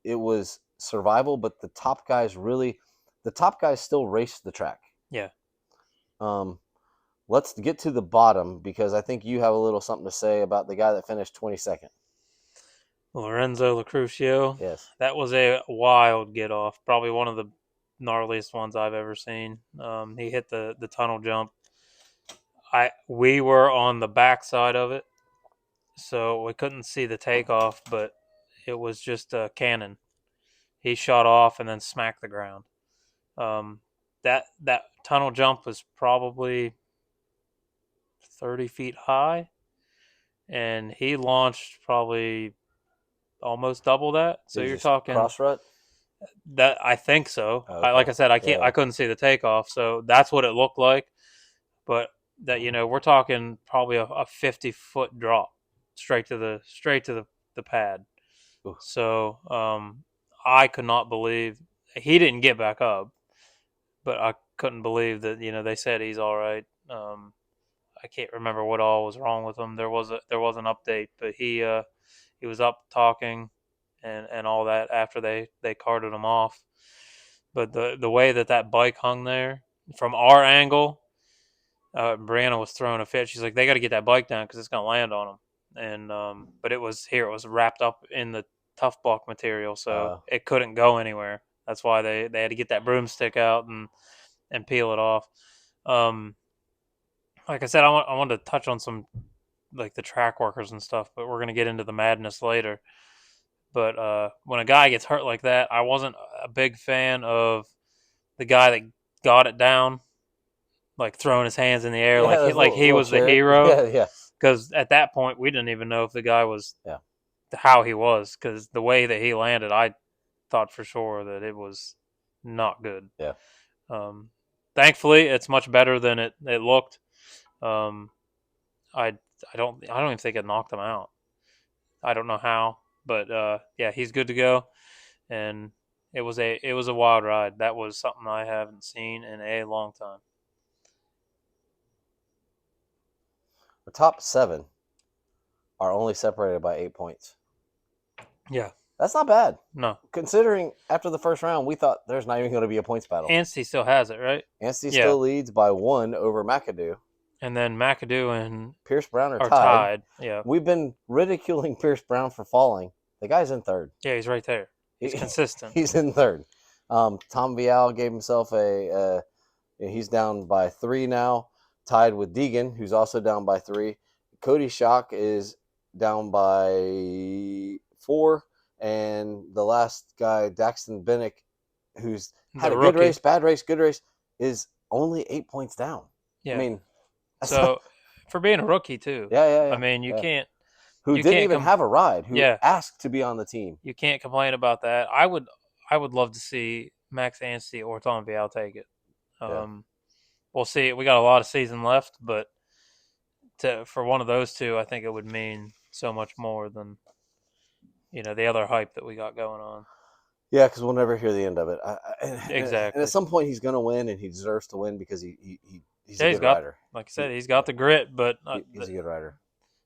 It was survival, but the top guys still raced the track. Yeah. Let's get to the bottom, because I think you have a little something to say about the guy that finished 22nd. Lorenzo Lacrucio. Yes. That was a wild get off. Probably one of the gnarliest ones I've ever seen. He hit the tunnel jump. We were on the back side of it, so we couldn't see the takeoff, but it was just a cannon. He shot off and then smacked the ground. That tunnel jump was probably 30 feet high, and he launched probably almost double that. So Did he you're just talking cross rut? that. I think so. Oh, Like okay. I said, I Yeah. couldn't see the takeoff, so that's what it looked like. But that we're talking probably a 50-foot drop straight to the pad. Ooh. So I could not believe he didn't get back up, but I couldn't believe that they said he's all right. I can't remember what all was wrong with him. There was an update, but he was up talking and all that after they carted him off. But the way that bike hung there from our angle, Brianna was throwing a fit. She's like, they got to get that bike down because it's gonna land on them. And but it was wrapped up in the tough buck material, so Uh, it couldn't go anywhere. That's why they had to get that broomstick out and peel it off. Um, like I said, I wanted to touch on some like the track workers and stuff, but we're gonna get into the madness later. But when a guy gets hurt like that, I wasn't a big fan of the guy that got it down, like throwing his hands in the air, yeah, like there's a he little was the chariot. hero. Yeah, yeah, Because at that point, we didn't even know if the guy was yeah, how he was. Because the way that he landed, I thought for sure that it was not good. yeah. Um, Thankfully, it's much better than it looked. Um, I I don't even think it knocked him out. I don't know how, but yeah, he's good to go. And it was a wild ride. That was something I haven't seen in a long time. The top 7 are only separated by 8 points. Yeah, That's not bad. no, Considering after the first round, we thought there's not even going to be a points battle. Anstey still has it, right? Anstey Yeah, still leads by 1 over McAdoo. and then McAdoo and Pierce Brown are are tied. tied. Yeah, We've been ridiculing Pierce Brown for falling. The guy's in third. yeah, he's right there. He's consistent. He's in third. Tom Vial gave himself he's down by 3 now, tied with Deegan, who's also down by 3. Cody Schock is down by 4, and the last guy, Daxton Bennick, who's had The a good rookie. race, bad race, good race, is only 8 points down. Yeah. I mean, So for being a rookie too. yeah, yeah, I yeah, mean, yeah. Who you didn't can't even have a ride, who yeah, asked to be on the team. you can't complain about that. I would love to see Max Anstey or Tom Vial take it. Yeah. We'll see. We got a lot of season left, but for one of those two, I think it would mean so much more than the other hype that we got going on. Yeah, because we'll never hear the end of it. And Exactly. at some point, he's going to win, and he deserves to win because he's a Yeah, good rider. like I said, he's got the grit, but He's a good rider.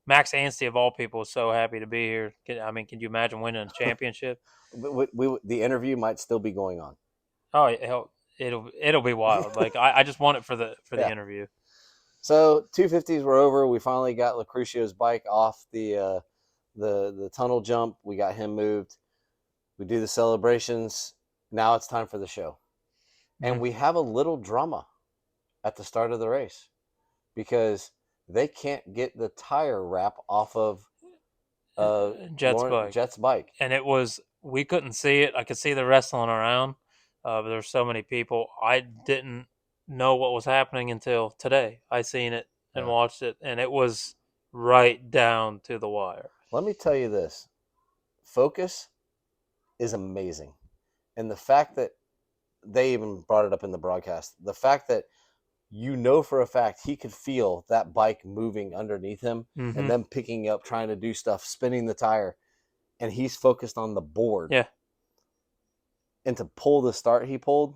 Max Anstey of all people is so happy to be here. Can you imagine winning a championship? The interview might still be going on. Oh, it'll be wild. Like I just want it for the Yeah. interview. So 250s were over. We finally got Lucretio's bike off the tunnel jump. We got him moved. We do the celebrations. Now it's time for the show. And we have a little drama at the start of the race because they can't get the tire wrap off of Jet's bike. And we couldn't see it. I could see the wrestling around, but there's so many people. I didn't know what was happening until today. I seen it and watched it, and it was right down to the wire. Let me tell you this. Focus is amazing. And the fact that they even brought it up in the broadcast, the fact that for a fact he could feel that bike moving underneath him and them picking up, trying to do stuff, spinning the tire, and he's focused on the board. Yeah. And to pull the start he pulled,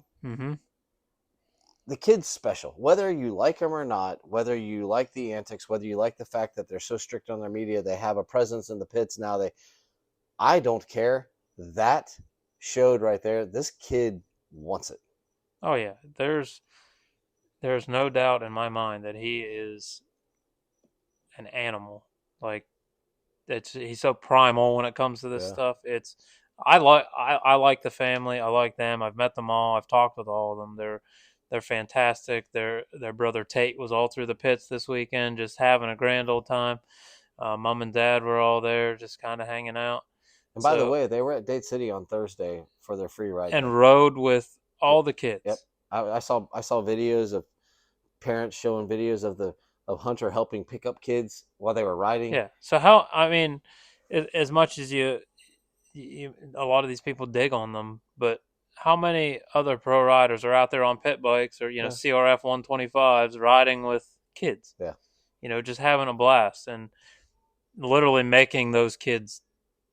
the kid's special. Whether you like him or not, whether you like the antics, whether you like the fact that they're so strict on their media, they have a presence in the pits now. I don't care. That showed right there. This kid wants it. Oh yeah, there's no doubt in my mind that he is an animal. Like he's so primal when it comes to this stuff. I like the family. I like them. I've met them all. I've talked with all of them. They're fantastic. Their brother Tate was all through the pits this weekend, just having a grand old time. Mom and Dad were all there, just kind of hanging out. And by the So way, they were at Dade City on Thursday for their free ride and thing. rode with Yep. all the Yep. kids. I saw videos of parents showing videos of Hunter helping pick up kids while they were riding. Yeah. So how? I mean, as much as a lot of these people dig on them, but how many other pro riders are out there on pit bikes or Yeah. CRF 125s riding with kids? Yeah. Just having a blast and literally making those kids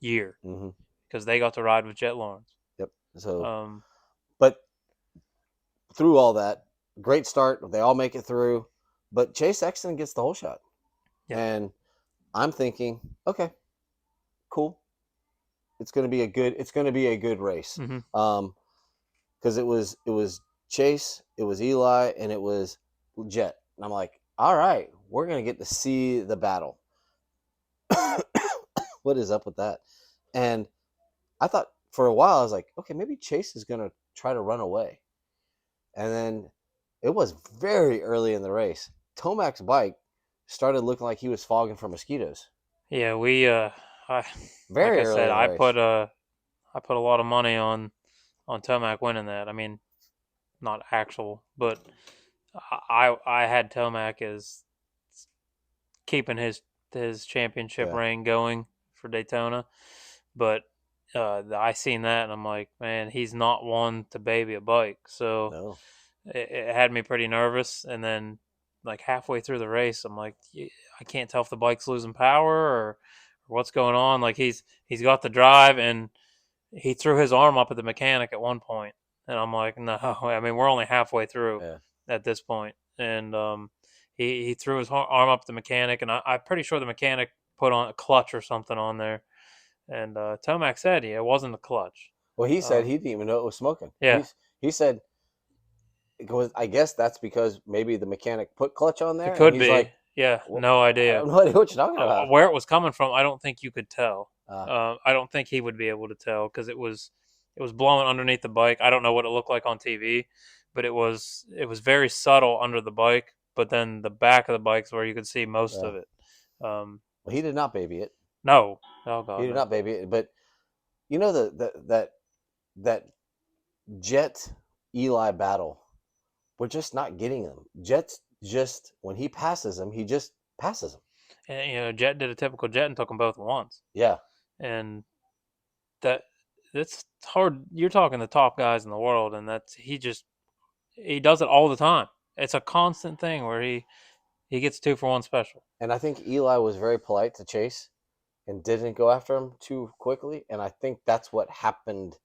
year Mm-hmm. because they got to ride with Jet Lawrence. Yep. So, Um, but through all that, great start. They all make it through, but Chase Exton gets the whole shot, yeah. and I'm thinking, okay, cool. It's going to be a good race. Mm-hmm. Because it was Chase, it was Eli, and it was Jet, and I'm like, all right, we're gonna get to see the battle. What is up with that? And I thought for a while I was like, okay, maybe Chase is gonna try to run away, and then it was very early in the race. Tomac's bike started looking like he was fogging for mosquitoes. Yeah, I, like Very I early said, in the race. I put a lot of money on Tomac winning that. I mean, not actual, but I had Tomac as keeping his championship Yeah. reign going for Daytona, but I seen that and I'm like, man, he's not one to baby a bike, so No. it had me pretty nervous. And then like halfway through the race, I'm like, I can't tell if the bike's losing power or what's going on. Like he's got the drive and he threw his arm up at the mechanic at one point, and I'm like, no, I mean we're only halfway through Yeah. at this point, and he threw his arm up the mechanic, and I'm pretty sure the mechanic put on a clutch or something on there, and Tomac said it wasn't a clutch. Well, he said Um, he didn't even know it was smoking. yeah, He said I guess that's because maybe the mechanic put clutch on it there, and could he's be. like, Yeah, well, no I idea have no idea what you're talking about. where it was coming from. I don't think you could tell. Uh, I don't think he would be able to tell because it was blowing underneath the bike. I don't know what it looked like on TV, but it was very subtle under the bike. But then the back of the bike's where you could see most uh, of it. Um, well, he did not baby it. no, oh He god, did no. not baby it. But you know that Jet Eli battle, we're just not getting them. Jet's just when he passes him, he just passes him. And, Jet did a typical Jet and took them both at once, Yeah, and that that's hard. You're talking the top guys in the world, and he does it all the time. It's a constant thing where he gets 2 for 1 special. and I think Eli was very polite to Chase and didn't go after him too quickly, and I think that's what happened.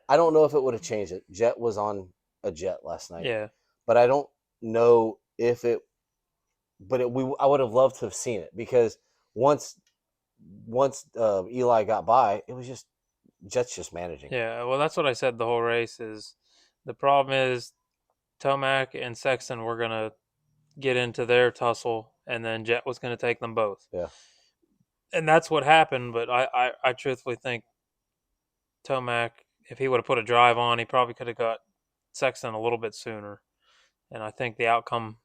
I don't know if it would have changed it. Jet was on a jet last night, Yeah. but I don't know if it. But I would have loved to have seen it because once Eli got by, it was just Jet's just managing. Yeah, well, that's what I said the whole race is the problem is Tomac and Sexton were going to get into their tussle, and then Jet was going to take them both. Yeah, And that's what happened, but I truthfully think Tomac, if he would have put a drive on, he probably could have got Sexton a little bit sooner. And I think the outcome,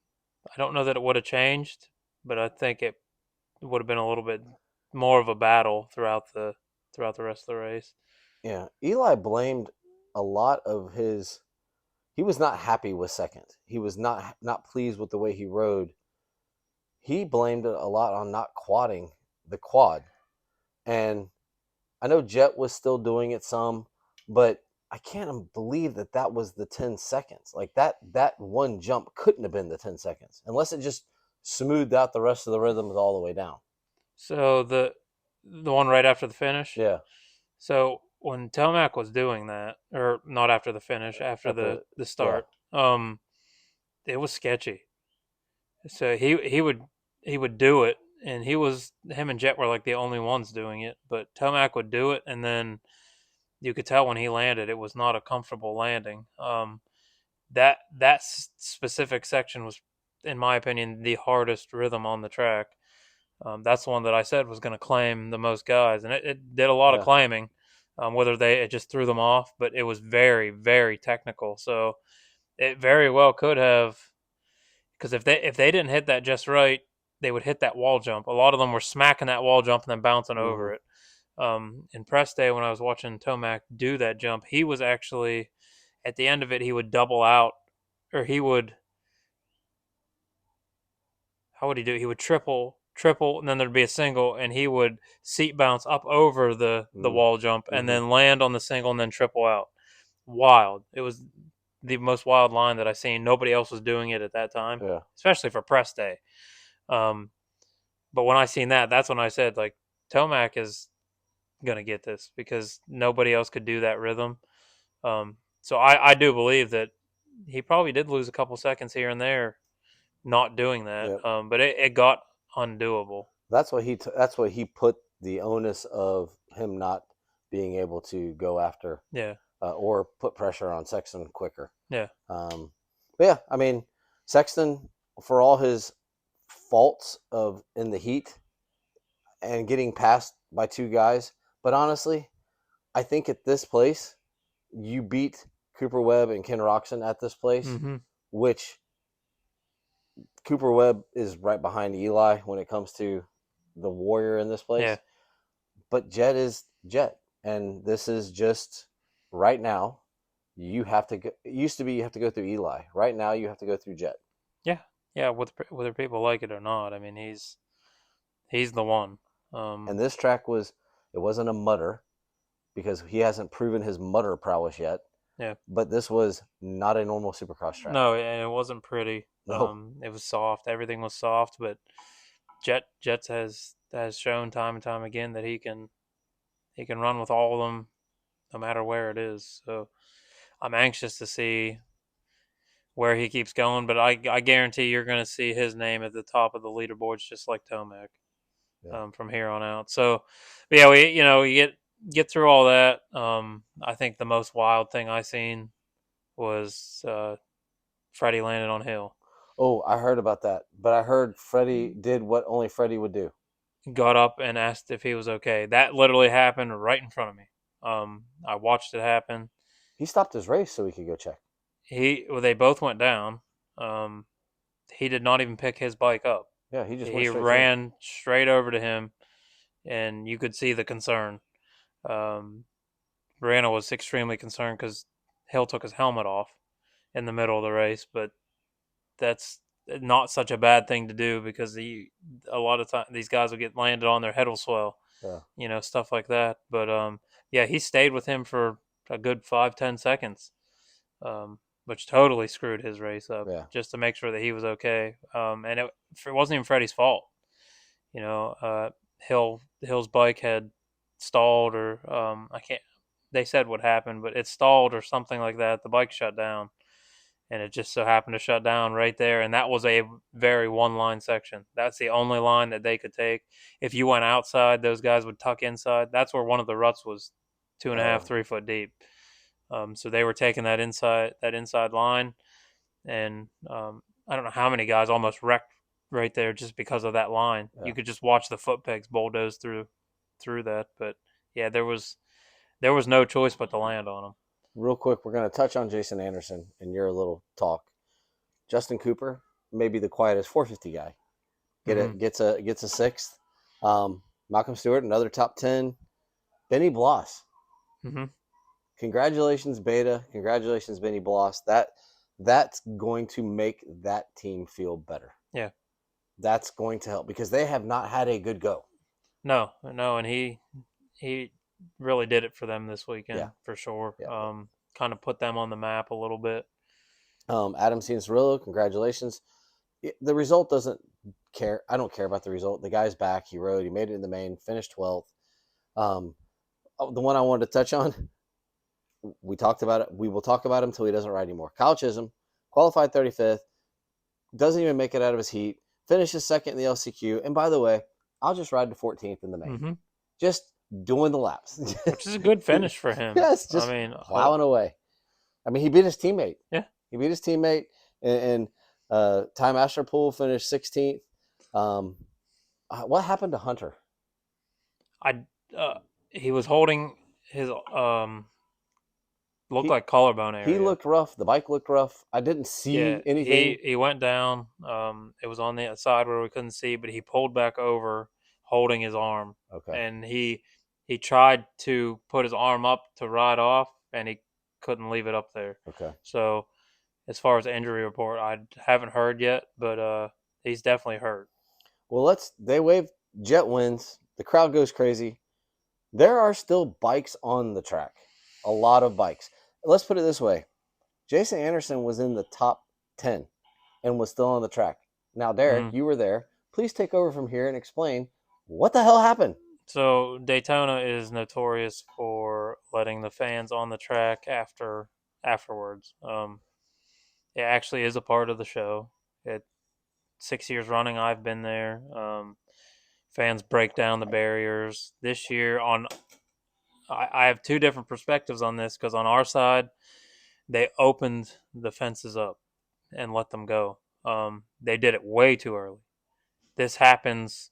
I don't know that it would have changed, but I think it would have been a little bit more of a battle throughout the rest of the race. yeah. Eli blamed a lot of his. He was not happy with second. He was not pleased with the way he rode. He blamed it a lot on not quadding the quad, and I know Jet was still doing it some, but I can't believe that was the 10 seconds. Like that one jump couldn't have been the 10 seconds unless it just smoothed out the rest of the rhythms all the way down. So the one right after the finish. Yeah. So when Telmac was doing that, or not after the finish, after At the yeah. start, it was sketchy. So he would do it, and him and Jet were like the only ones doing it. But Tomac would do it, and then you could tell when he landed, it was not a comfortable landing. That specific section was, in my opinion, the hardest rhythm on the track. That's the one that I said was going to claim the most guys, and it did a lot of Yeah. claiming. Whether it just threw them off, but it was very, very technical. So it very well could have, because if they didn't hit that just right, they would hit that wall jump. A lot of them were smacking that wall jump and then bouncing Mm-hmm. over it. In press day, when I was watching Tomac do that jump, he was actually at the end of it. He would double out, or he would how would he do it? He would triple, and then there'd be a single, and he would seat bounce up over the Mm, wall jump, and hmm then land on the single, and then triple out. Wild! It was the most wild line that I seen. Nobody else was doing it at that time, Yeah. especially for press day. Um, but when I seen that, that's when I said like Tomac is gonna get this because nobody else could do that rhythm. So I do believe that he probably did lose a couple seconds here and there not doing that. Yeah. But it got undoable. That's what he put the onus of him not being able to go after Yeah, or put pressure on Sexton quicker. yeah, But yeah, I mean, Sexton, for all his faults of in the heat and getting passed by two guys, but honestly, I think at this place, you beat Cooper Webb and Ken Roxon at this place, mm-hmm. which Cooper Webb is right behind Eli when it comes to the warrior in this Yeah, place. But Jet is Jet, and this is just right now. You have to go. It used to be you have to go through Eli. Right now, you have to go through Jet. yeah, yeah. Whether people like it or not, I mean, he's the one. And this track was it wasn't a mutter because he hasn't proven his mutter prowess yet. Yeah, But this was not a normal Supercross track. no, and it wasn't pretty. No. It was soft. Everything was soft, but Jets has shown time and time again that he can run with all of them, no matter where it is. So I'm anxious to see where he keeps going, but I guarantee you're going to see his name at the top of the leaderboards, just like Tomac, Yeah. from here on out. So, but yeah, we you get through all that. I think the most wild thing I seen was Freddie landed on Hill, Oh, I heard about that, but I heard Freddie did what only Freddie would do. got up and asked if he was okay. That literally happened right in front of me. I watched it happen. He stopped his race so he could go check. They both went down. Um, he did not even pick his bike up. Yeah, he just went He straight to him. ran straight over to him, and you could see the concern. Um, Brianna was extremely concerned because Hill took his helmet off in the middle of the race, but that's not such a bad thing to do because a lot of time these guys will get landed on their head will swell, Yeah, stuff like that. But yeah, he stayed with him for a good 5-10 seconds, which totally screwed his race up yeah, just to make sure that he was okay. And it wasn't even Freddie's fault. You know, Hill's bike had stalled, or I can't. They said what happened, but it stalled or something like that. The bike shut down, and it just so happened to shut down right there. And that was a very one line section. That's the only line that they could take. If you went outside, those guys would tuck inside. That's where one of the ruts was, 2.5, oh, 3 foot deep. So they were taking that inside line, and I don't know how many guys almost wrecked right there just because of that line. yeah. You could just watch the foot pegs bulldoze through that. But yeah, there was no choice but to land on them. Real quick, we're going to touch on Jason Anderson and your little talk. Justin Cooper, maybe the quietest 450 guy, Mm-hmm. gets a sixth. Malcolm Stewart, another top 10. Benny Bloss, Mm-hmm. congratulations, Beta. Congratulations, Benny Bloss. That's going to make that team feel better. Yeah. That's going to help because they have not had a good go. No, no, and he really did it for them this Yeah, weekend for sure. yeah. Kind of put them on the map a little bit. Adam Cianciarillo, congratulations. The result doesn't care. I don't care about the result. The guy's back. He rode. He made it in the main. Finished 12th. Um, the one I wanted to touch on, we talked about it. We will talk about him until he doesn't ride anymore. Kyle Chisholm, qualified 35th, doesn't even make it out of his heat. Finishes second in the LCQ. And by the way, I'll just ride to 14th in the main. Mm-hmm. Just doing the laps. Which is a good finish for him. Yes, I just mean, plowing away. I mean, he beat his teammate. yeah. He beat his teammate, and Ty Masterpool finished 16th. What happened to Hunter? I he was holding his looked He like collarbone he area. looked rough. The bike looked rough. I didn't Yeah, see he anything. he went down. It was on the side where we couldn't see, but he pulled back over, holding his arm, Okay. and he he tried to put his arm up to ride off, and he couldn't leave it up there. Okay. So as far as the injury report, I haven't heard yet, but he's definitely hurt. Well, they wave, Jet wins. The crowd goes crazy. There are still bikes on the track. A lot of bikes. Let's put it this way. Jason Anderson was in the top 10 and was still on the track. Now, Derek, Mm-hmm. you were there. Please take over from here and explain what the hell happened. So Daytona is notorious for letting the fans on the track afterwards. It actually is a part of the show. 6 years running, I've been there. Fans break down the barriers. This year, I have two different perspectives on this because on our side, they opened the fences up and let them go. They did it way too early. This happens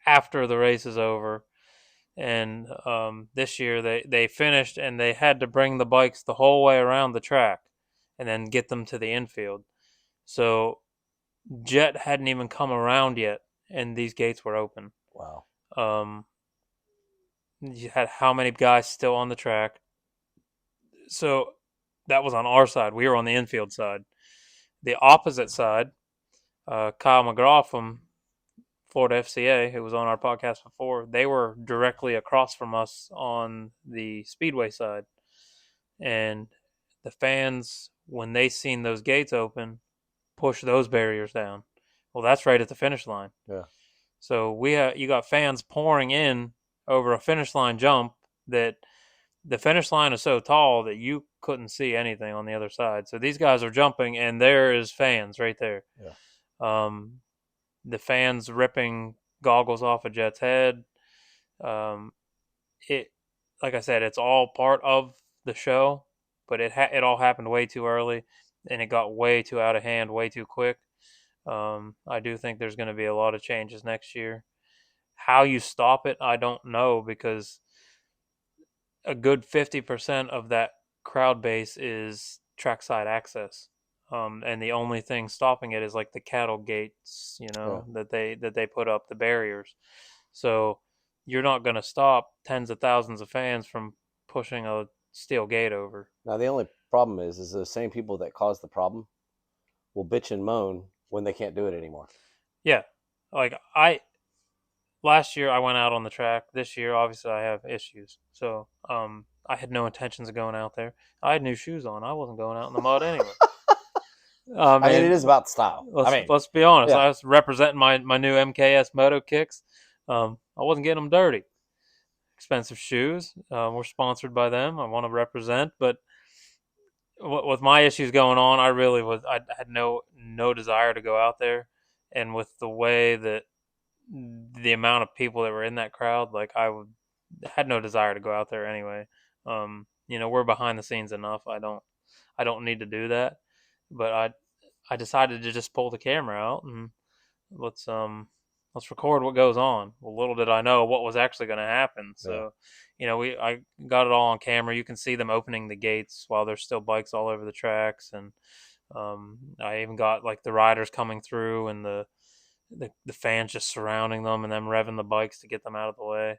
after the race is over. And this year they finished and they had to bring the bikes the whole way around the track and then get them to the infield. So Jet hadn't even come around yet, and these gates were open. Wow. Um, you had how many guys still on the track? So that was on our side. We were on the infield side. The opposite side, Kyle McGraw from Florida FCA, who was on our podcast before, they were directly across from us on the speedway side. And the fans, when they seen those gates open, push those barriers down. Well, that's right at the finish line. Yeah. So you got fans pouring in over a finish line jump that the finish line is so tall that you couldn't see anything on the other side. So these guys are jumping, and there is fans right there. Yeah. Um, the fans ripping goggles off of Jet's head. Um, it, like I said, it's all part of the show, but it all happened way too early, and it got way too out of hand, way too quick. I do think there's going to be a lot of changes next year. How you stop it, I don't know, because a good 50% of that crowd base is trackside access. And the only thing stopping it is like the cattle gates, Yeah. that they put up, the barriers. So you're not going to stop tens of thousands of fans from pushing a steel gate over. Now, the only problem is the same people that caused the problem will bitch and moan when they can't do it anymore. Yeah, like last year I went out on the track. This year, obviously, I have issues. So I had no intentions of going out there. I had new shoes on. I wasn't going out in the mud anyway. I I mean, it mean, is about style. let's be honest. Yeah. I was representing my new MKS Moto kicks. I wasn't getting them dirty. Expensive shoes. We're sponsored by them. I want to represent, but with my issues going on, I really was. I had no desire to go out there, and with the way that the amount of people that were in that crowd, like had no desire to go out there anyway. We're behind the scenes enough. I don't need to do that, but I decided to just pull the camera out and let's let's record what goes on. Well, little did I know what was actually going to happen. Yeah. So, I got it all on camera. You can see them opening the gates while there's still bikes all over the tracks, and I even got like the riders coming through and the fans just surrounding them and them revving the bikes to get them out of the way.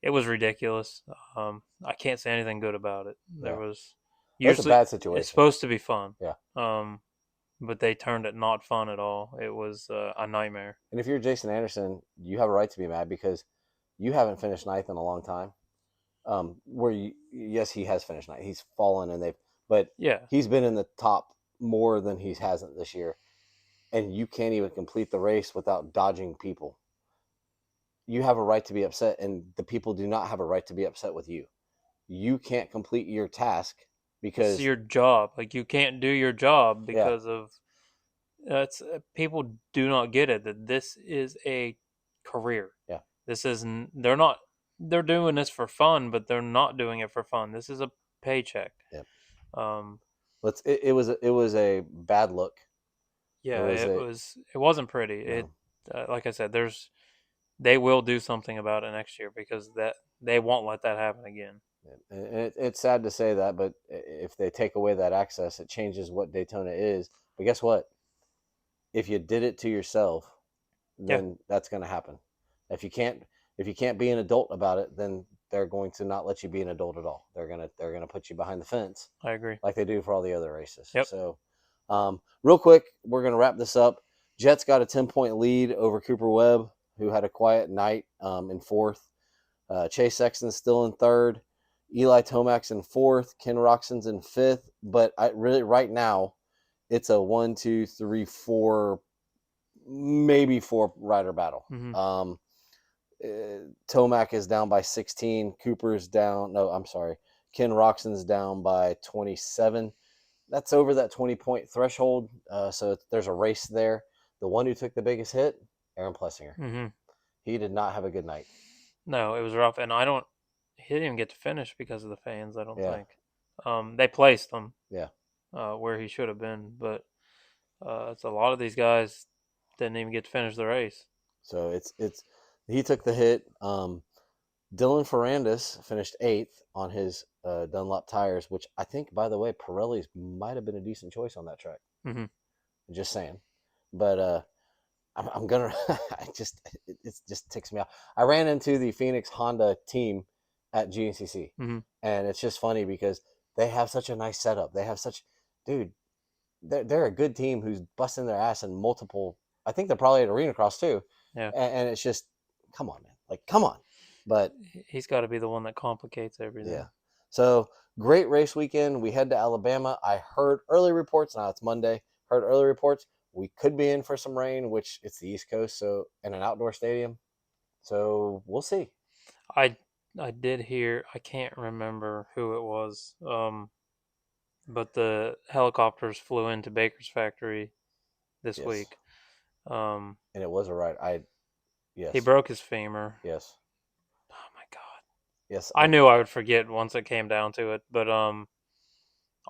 It was ridiculous. I can't say anything good about it. There Yeah. was That's a usually bad it's situation. supposed to be fun. Yeah. But they turned it not fun at all. It was a nightmare. And if you're Jason Anderson, you have a right to be mad because you haven't finished ninth in a long time. Yes, he has finished ninth. He's fallen but Yeah, he's been in the top more than he hasn't this year. And you can't even complete the race without dodging people. You have a right to be upset, and the people do not have a right to be upset with you. You can't complete your task it's because, your job. Like you can't do your job yeah, because of that's people do not get it that this is a career. yeah, This isn't. They're not. They're doing this for fun, but they're not doing it for fun. This is a paycheck. yeah. Um, It was a bad look. It yeah, was it a was. It wasn't pretty. no. Like I said, they will do something about it next year because that they won't let that happen again. It's sad to say that, but if they take away that access, it changes what Daytona is. But guess what? If you did it to yourself, Yeah, then that's going to happen. If you can't, if you can't be an adult about it, then they're going to not let you be an adult at all. They're gonna put you behind the fence I agree. like they do for all the other races. Yep. So, real quick, we're gonna wrap this up. Jets got a 10-point lead over Cooper Webb, who had a quiet night in fourth. Chase Sexton's still in third. Eli Tomac's in fourth. Ken Roxon's in fifth. But right now, it's a 1, 2, 3, 4, maybe 4 rider battle. Mm-hmm. Tomac is down by 16. Cooper's down. No, I'm sorry. Ken Roxon's down by 27. That's over that 20-point threshold. So there's a race there. The one who took the biggest hit, Aaron Plessinger. Mm-hmm. He did not have a good night. No, it was rough, and he didn't even get to finish because of the fans. I don't Yeah. think. They placed him. Yeah. Where he should have been, but it's a lot of these guys didn't even get to finish the race. So he took the hit. Dylan Ferrandis finished 8th on his Dunlop tires, which I think, by the way, Pirelli's might have been a decent choice on that track. Mm-hmm. Just saying. But I'm gonna. It just ticks me off. I ran into the Phoenix Honda team at GNCC, Mm-hmm. and it's just funny because they have such a nice setup. They have such, dude. They're a good team who's busting their ass in multiple. I think they're probably at Arenacross too. Yeah. And it's just, come on, man. Like, come on. But he's got to be the one that complicates everything. yeah. So great race weekend. We head to Alabama. I heard early reports. Now it's Monday. Heard early reports. We could be in for some rain, which it's the East Coast, so in an outdoor stadium. So we'll see. I did hear. I can't remember who it was. But the helicopters flew into Baker's factory this Yes. week. And it was a ride. Yes. He broke his femur. Yes. Oh my God. Yes. I knew I would forget once it came down to it, but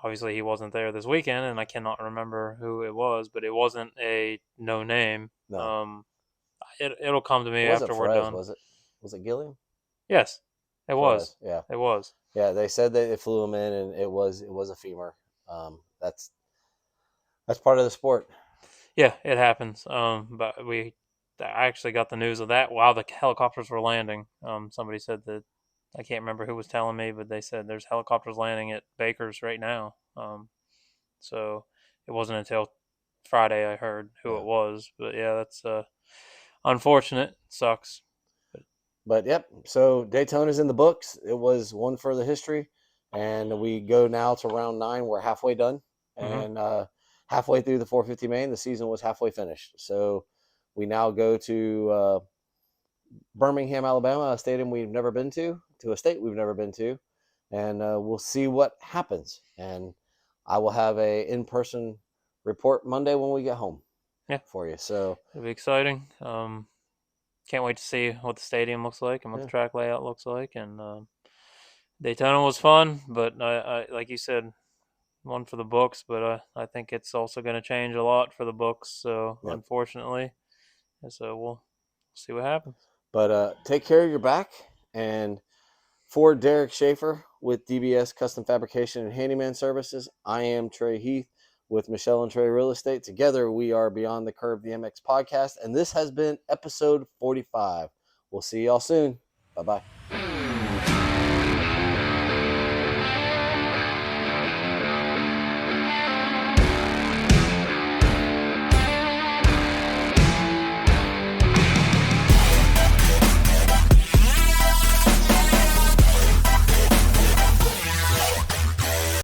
obviously he wasn't there this weekend, and I cannot remember who it was, but it wasn't a no name. No. It'll come to me It wasn't after we're Perez, done. was it? Was it Gilliam? Yes, it was. Yeah. It was. Yeah, they said that it flew him in, and it was a femur. That's part of the sport. Yeah, it happens. But I actually got the news of that while the helicopters were landing. Somebody said that, I can't remember who was telling me, but they said there's helicopters landing at Baker's right now. So it wasn't until Friday I heard who it was. But yeah, that's unfortunate. It sucks. But yep, so Daytona's in the books. It was one for the history, and we go now to round 9. We're halfway done, and halfway through the 450 main, the season was halfway finished. So we now go to Birmingham, Alabama, a stadium we've never been to a state we've never been to, and we'll see what happens. And I will have a in-person report Monday when we get home. Yeah, for you. So it'll be exciting. Can't wait to see what the stadium looks like and what the track layout looks like. And Daytona was fun, but I like you said, one for the books. But I think it's also going to change a lot for the books. So unfortunately, so we'll see what happens. But take care of your back. And for Derek Schaefer with DBS Custom Fabrication and Handyman Services, I am Trey Heath with Michelle and Trey Real Estate. Together, we are Beyond the Curve, the MX podcast. And this has been episode 45. We'll see y'all soon. Bye-bye.